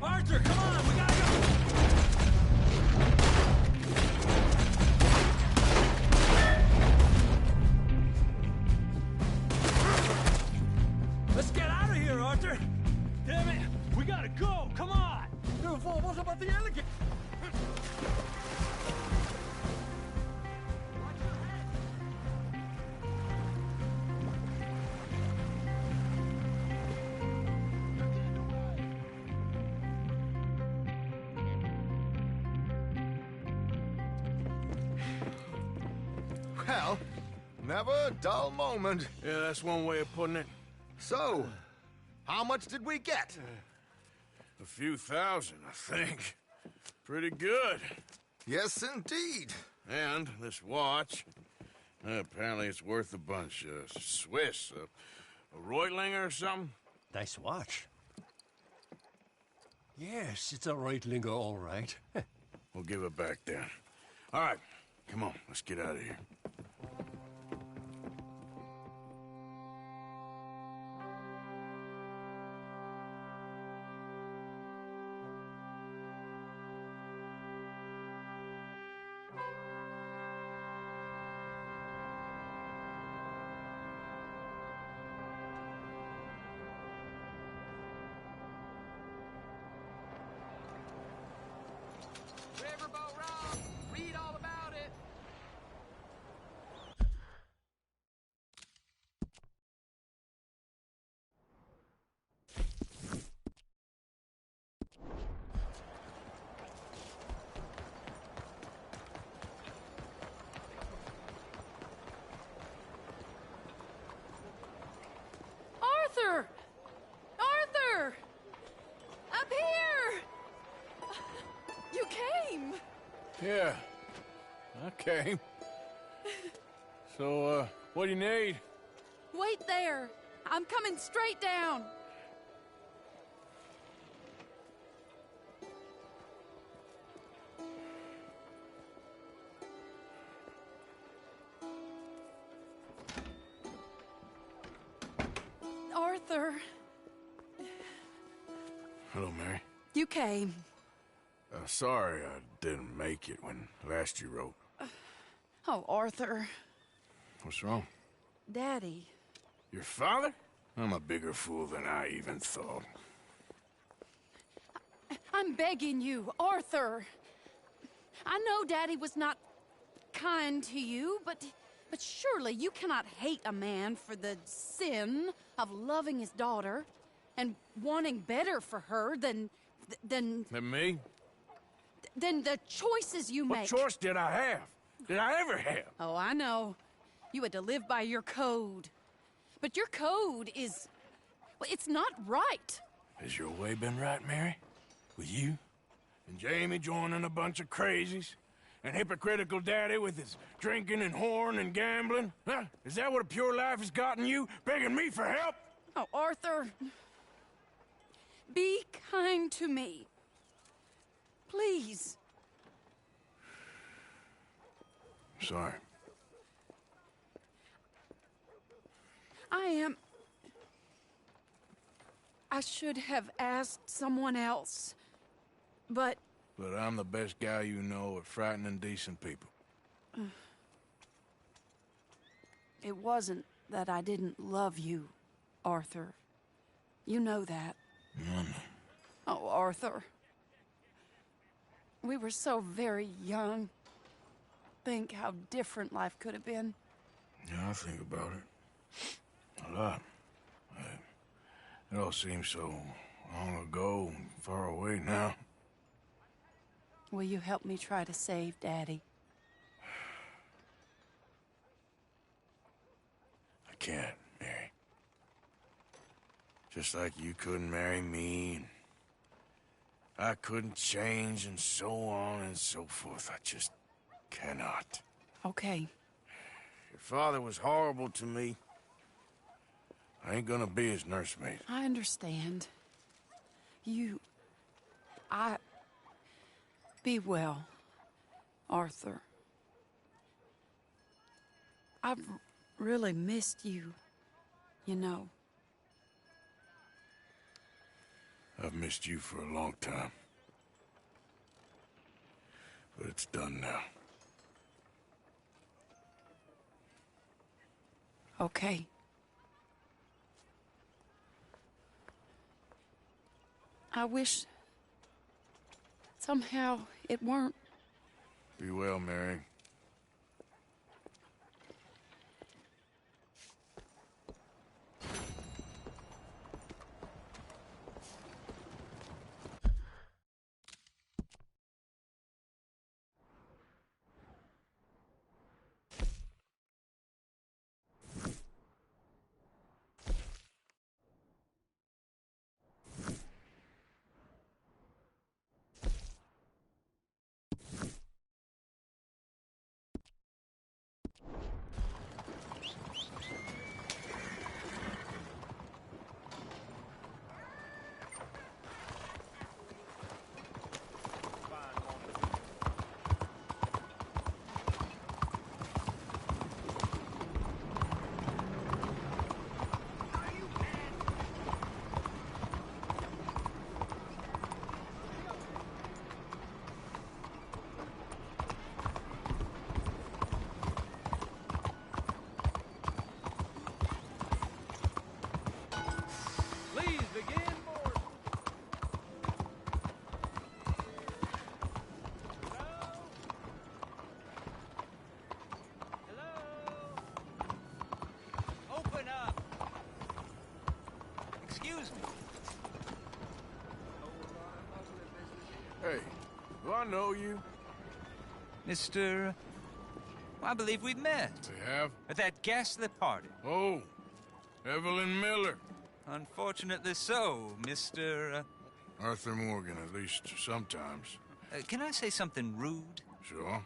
Arthur, come on, we gotta go! Let's get out of here, Arthur! Damn it, we gotta go, come on! What about the alligator? Well, never a dull moment. Yeah, that's one way of putting it. So, how much did we get? A few thousand, I think. Pretty good. Yes, indeed. And this watch, apparently it's worth a bunch. Swiss, a Reutlinger or something? Nice watch. Yes, it's a Reutlinger, all right. We'll give it back then. All right, come on, let's get out of here. Riverboat Rock! Read all about it! Arthur! Arthur! Up here! You came! Yeah, I came. So, what do you need? Wait there! I'm coming straight down! Arthur, Hello, Mary. you came. Sorry I didn't make it when last you wrote. Oh, Arthur. What's wrong? Daddy. Your father? I'm a bigger fool than I even thought. I'm begging you, Arthur. I know Daddy was not kind to you, but surely you cannot hate a man for the sin of loving his daughter and wanting better for her than Than me? than the choices you What make. choice did I have? Did I ever have? Oh, I know. You had to live by your code. But your code is... well, it's not right. Has your way been right, Mary? With you? And Jamie joining a bunch of crazies? And hypocritical daddy with his drinking and whoring and gambling? Huh? Is that what a pure life has gotten you? Begging me for help? Oh, Arthur. Be kind to me. Please. Sorry. I should have asked someone else, but... But I'm the best guy you know at frightening decent people. It wasn't that I didn't love you, Arthur. You know that. Oh, Arthur. We were so very young. Think how different life could have been. Yeah, I think about it. A lot. It all seems so long ago and far away now. Will you help me try to save Daddy? can't, Mary. Just like you couldn't marry me, and I couldn't change, and so on and so forth. I just cannot. Okay. Your father was horrible to me. I ain't gonna be his nursemaid. I understand. Be well, Arthur. I've really missed you, you know. I've missed you for a long time. But it's done now. Okay. I wish somehow it weren't. Be well, Mary. Hey, do I know you? Mr. I believe we've met. We have? At that ghastly party. Oh, Evelyn Miller. Unfortunately so, Mr. Arthur Morgan, at least sometimes. Can I say something rude? Sure.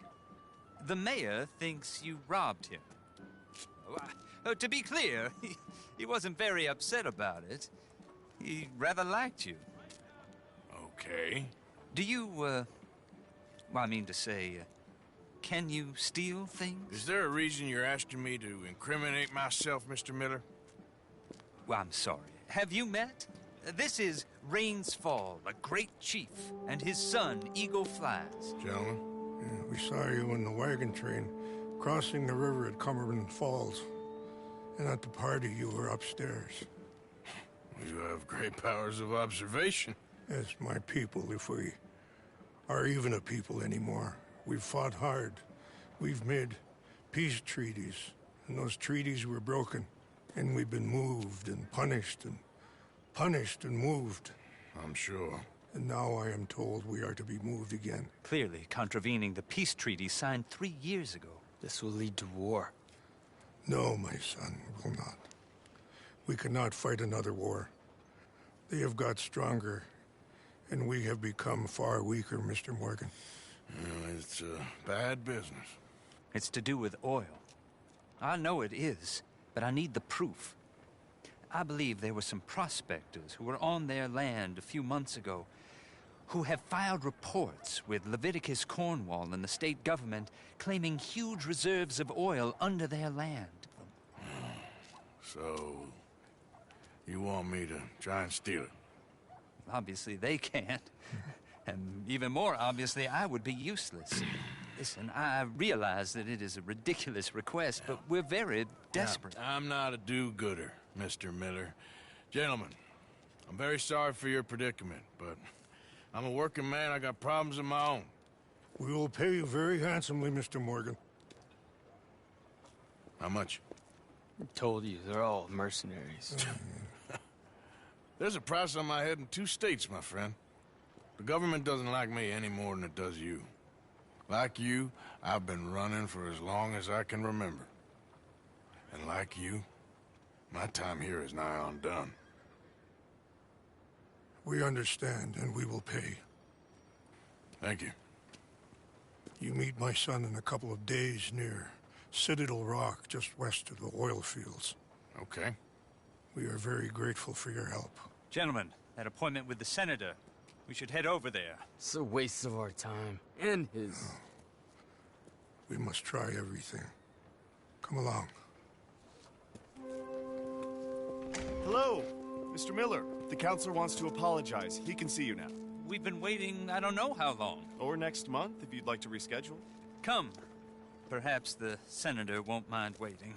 The mayor thinks you robbed him. To be clear, he wasn't very upset about it. He rather liked you. Okay. Do you, well, I mean to say, can you steal things? Is there a reason you're asking me to incriminate myself, Mr. Miller? Well, I'm sorry. Have you met? This is Rains Fall, a great chief, and his son, Eagle Flies. Gentlemen? Yeah, we saw you in the wagon train crossing the river at Cumberland Falls. And at the party, you were upstairs. You have great powers of observation. Yes, my people, if we are even a people anymore. We've fought hard. We've made peace treaties, and those treaties were broken. And we've been moved and punished and moved. I'm sure. And now I am told we are to be moved again. Clearly contravening the peace treaty signed 3 years ago. This will lead to war. No, my son, it will not. We cannot fight another war. They have got stronger, and we have become far weaker, Mr. Morgan. It's bad business. It's to do with oil. I know it is, but I need the proof. I believe there were some prospectors who were on their land a few months ago who have filed reports with Leviticus Cornwall and the state government claiming huge reserves of oil under their land. So, you want me to try and steal it? Obviously they can't. And even more obviously, I would be useless. Listen, I realize that it is a ridiculous request, but we're very desperate. Now, I'm not a do-gooder, Mr. Miller. Gentlemen, I'm very sorry for your predicament, but I'm a working man. I got problems of my own. We will pay you very handsomely, Mr. Morgan. How much? I told you, they're all mercenaries. There's a price on my head in 2 states, my friend. The government doesn't like me any more than it does you. Like you, I've been running for as long as I can remember. And like you, My time here is nigh on done. We understand, and we will pay. Thank you. You meet my son in a couple of days near Citadel Rock, just west of the oil fields. Okay. We are very grateful for your help. Gentlemen, that appointment with the senator. We should head over there. It's a waste of our time. And his. We must try everything. Come along. Hello, Mr. Miller. The counselor wants to apologize. He can see you now. We've been waiting I don't know how long. Or next month, if you'd like to reschedule. Come. Perhaps the senator won't mind waiting.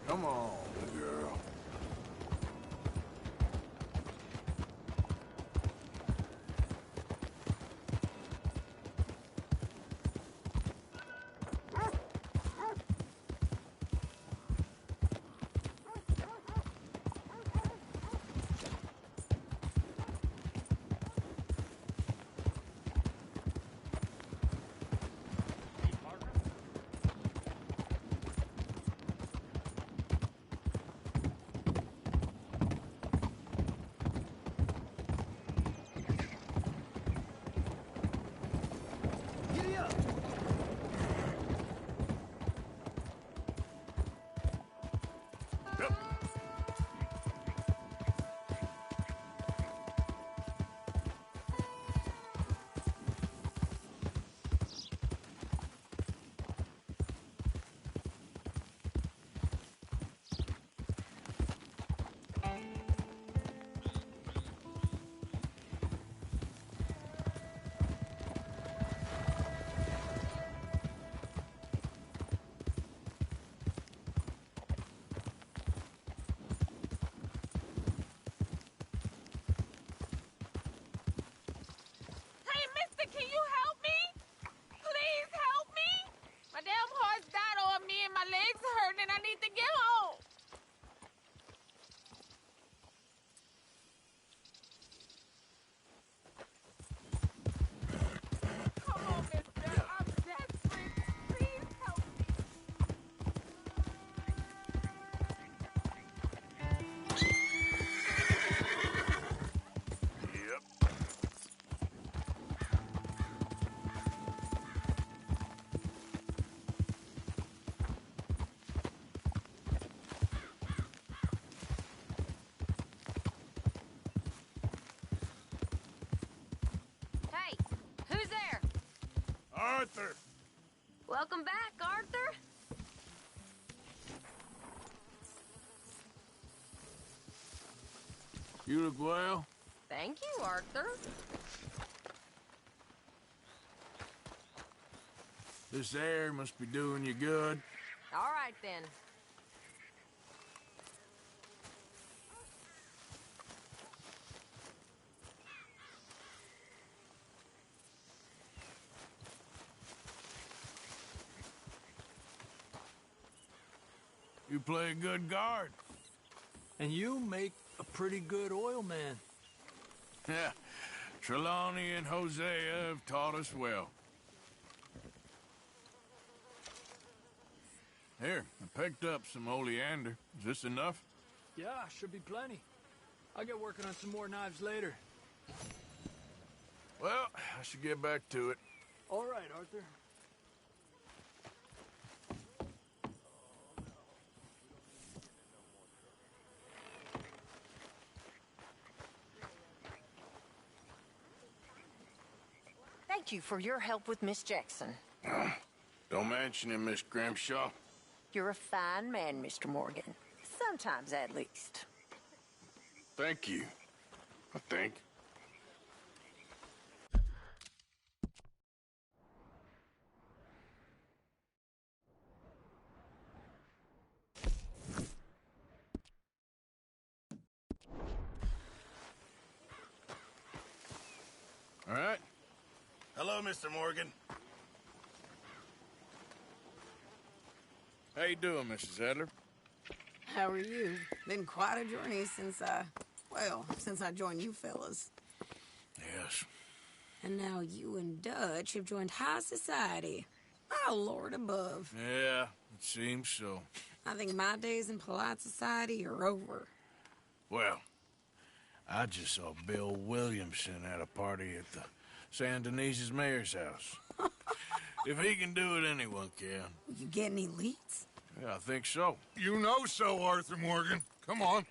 Come on, girl. Can you help me? Please help me? My damn horse died on me and my legs hurt and I need to get home. Come on, mister. I'm desperate. Please help me. Hey, who's there? Arthur! Welcome back, Arthur. You look well. Thank you, Arthur. This air must be doing you good. All right, then. You play a good guard. And you make a pretty good oil man. Yeah, Trelawney and Hosea have taught us well. Here, I picked up some oleander. Is this enough? Yeah, should be plenty. I'll get working on some more knives later. Well, I should get back to it. All right, Arthur. Thank you for your help with Miss Jackson. Don't mention it, Miss Grimshaw. You're a fine man, Mr. Morgan. Sometimes, at least. Thank you, I think. All right. Hello, Mr. Morgan. How you doing, Mrs. Adler? How are you? Been quite a journey since I joined you fellas. Yes. And now you and Dutch have joined high society. My lord above. Yeah, it seems so. I think my days in polite society are over. Well, I just saw Bill Williamson at a party at the San Denise's mayor's house. If he can do it, anyone can. You get any leads? Yeah, I think so. You know so, Arthur Morgan. Come on.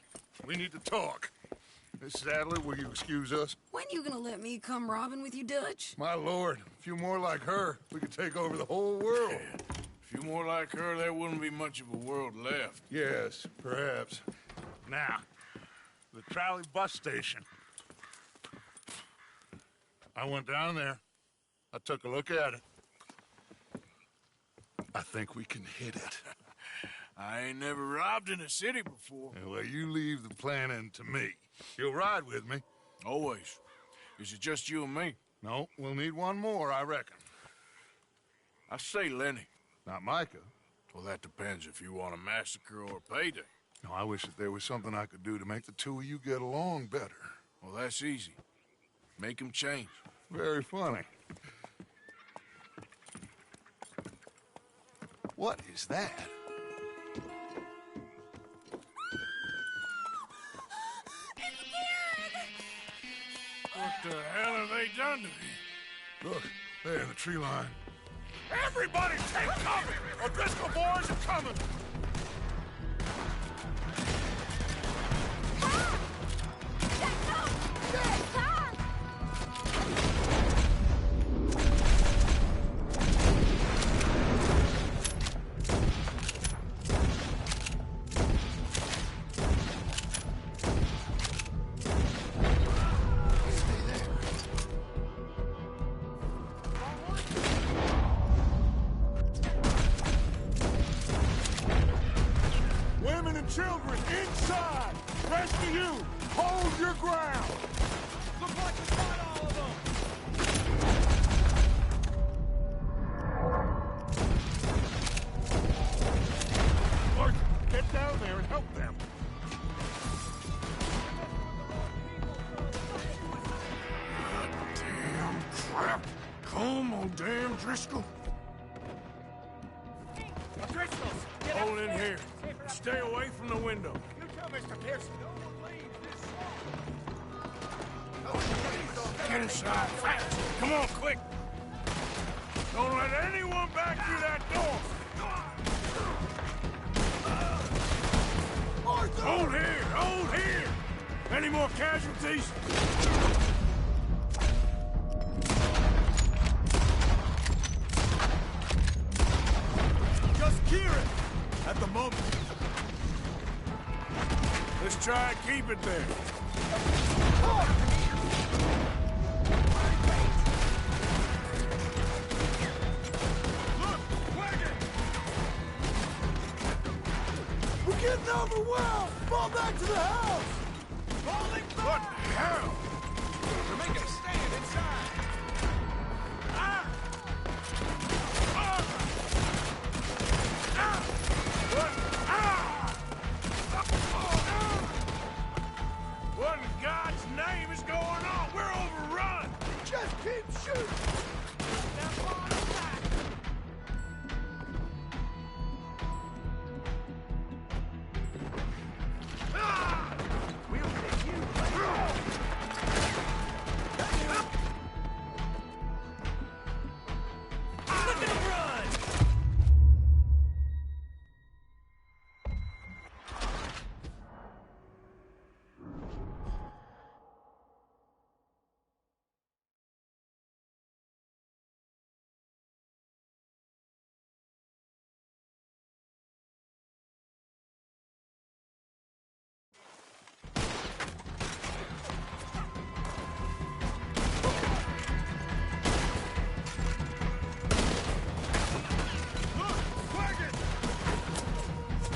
We need to talk. Mrs. Adler, will you excuse us? When you gonna let me come robbing with you, Dutch? My lord, a few more like her, we could take over the whole world. Yeah. A few more like her, there wouldn't be much of a world left. Yes, perhaps. Now, the trolley bus station. I went down there. I took a look at it. I think we can hit it. I ain't never robbed in a city before. Well, you leave the planning to me. You'll ride with me. Always. Is it just you and me? No, we'll need one more, I reckon. I say Lenny. Not Micah. Well, that depends if you want a massacre or a payday. No, I wish that there was something I could do to make the two of you get along better. Well, that's easy. Make them change. Very funny. What is that? What the hell have they done to me? Look, there in the tree line. Everybody take cover! O'Driscoll boys are coming! Children, inside! Rest of you, hold your ground! Look like we got all of them! Arthur, get down there and help them! Damn crap! Come on, damn Driscoll! Driscoll's! Hold in here. Stay away from the window. You tell Mr. Pearson. No one leaves this Get inside, fast. Come on, quick. Don't let anyone back through that door. Hold here, hold here. Any more casualties? Just Kieran! At the moment. Let's try and keep it there. Look! Wagon! We're getting overwhelmed! Fall back to the house! Falling back! What the hell? We're making a stand inside! Ah! Ah! Ah! What? Ah! What in God's name is going on? We're overrun! Just keep shooting! Ah! We'll take you Look at him run!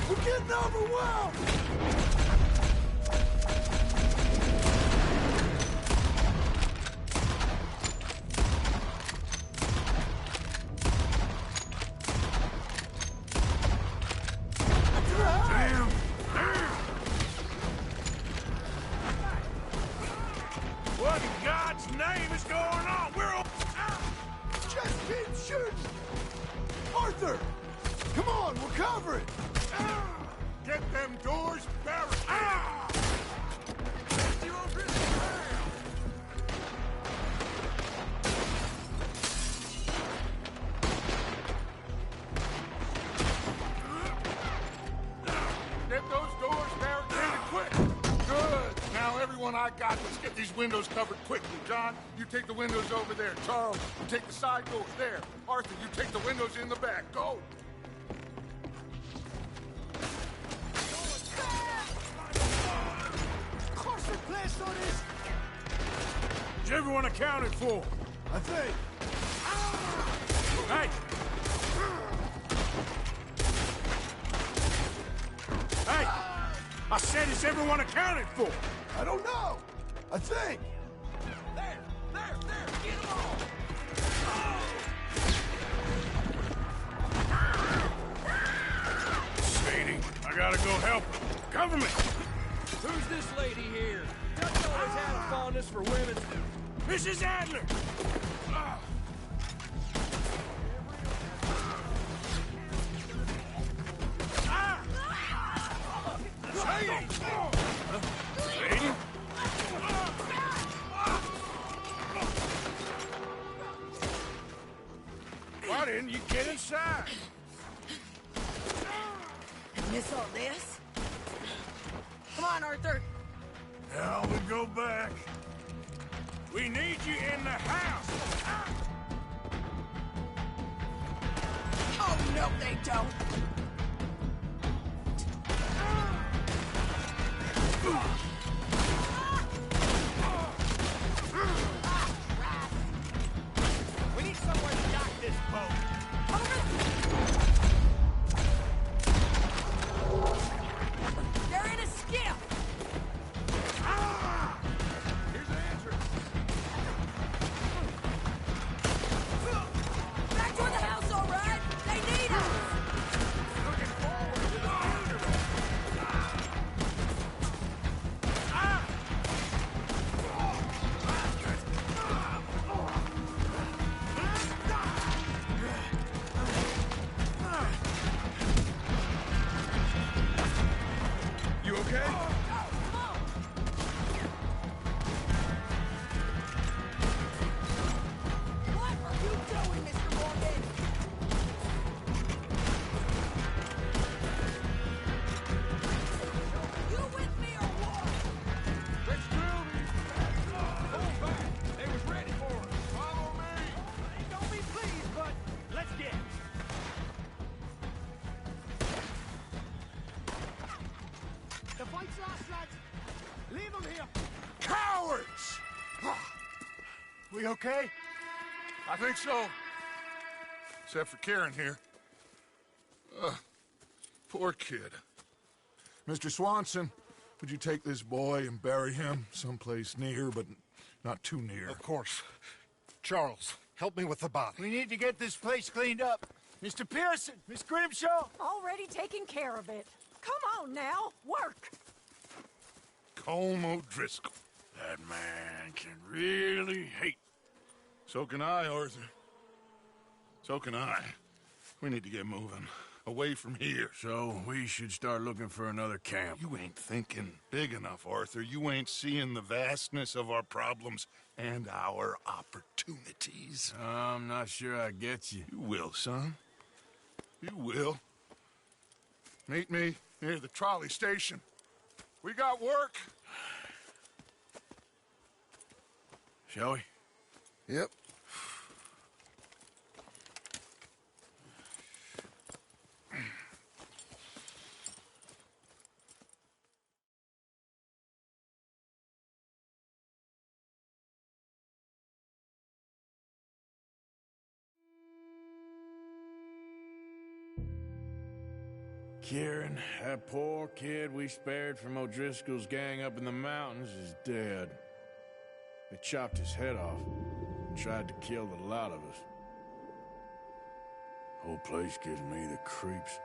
We're getting overwhelmed! Get them doors barricaded! Ah! You Get those doors barricaded quick! Good! Now, everyone I got, let's get these windows covered quickly. John, you take the windows over there. Charles, you take the side doors there. Arthur, you take the windows in the back. Go! Is everyone accounted for? I think. Hey! Hey! I said, is everyone accounted for? I don't know. I think. There! Get them all! Sadie, I gotta go help her. Cover me! Who's this lady here? Dutch always had a fondness for women. Mrs. Adler! Sadie! Sadie? Why didn't you get inside? Miss all this? Come on, Arthur. Now we go back. We need you in the house. Oh, no, they don't. We need somewhere to dock this boat. They're in a skiff. Here's the entrance. Back toward the house, all right? They need us. Looking forward to the funeral. You okay? What are you doing, Mr. Morgan? You with me or what? Let's drill these. Hold back. They was ready for us. Follow me. Don't be pleased, but let's get it. The fight's lost, lads. Leave them here. Cowards! We okay? I think so. Except for Karen here. Poor kid. Mr. Swanson, would you take this boy and bury him someplace near, but not too near? Of course. Charles, help me with the body. We need to get this place cleaned up. Mr. Pearson, Miss Grimshaw. Already taking care of it. Come on now, work. Colm O'Driscoll. That man can really hate. So can I, Arthur. So can I. We need to get moving. Away from here. So we should start looking for another camp. You ain't thinking big enough, Arthur. You ain't seeing the vastness of our problems and our opportunities. I'm not sure I get you. You will, son. You will. Meet me near the trolley station. We got work. Shall we? Yep. Kieran, that poor kid we spared from O'Driscoll's gang up in the mountains is dead. They chopped his head off and tried to kill the lot of us. Whole place gives me the creeps.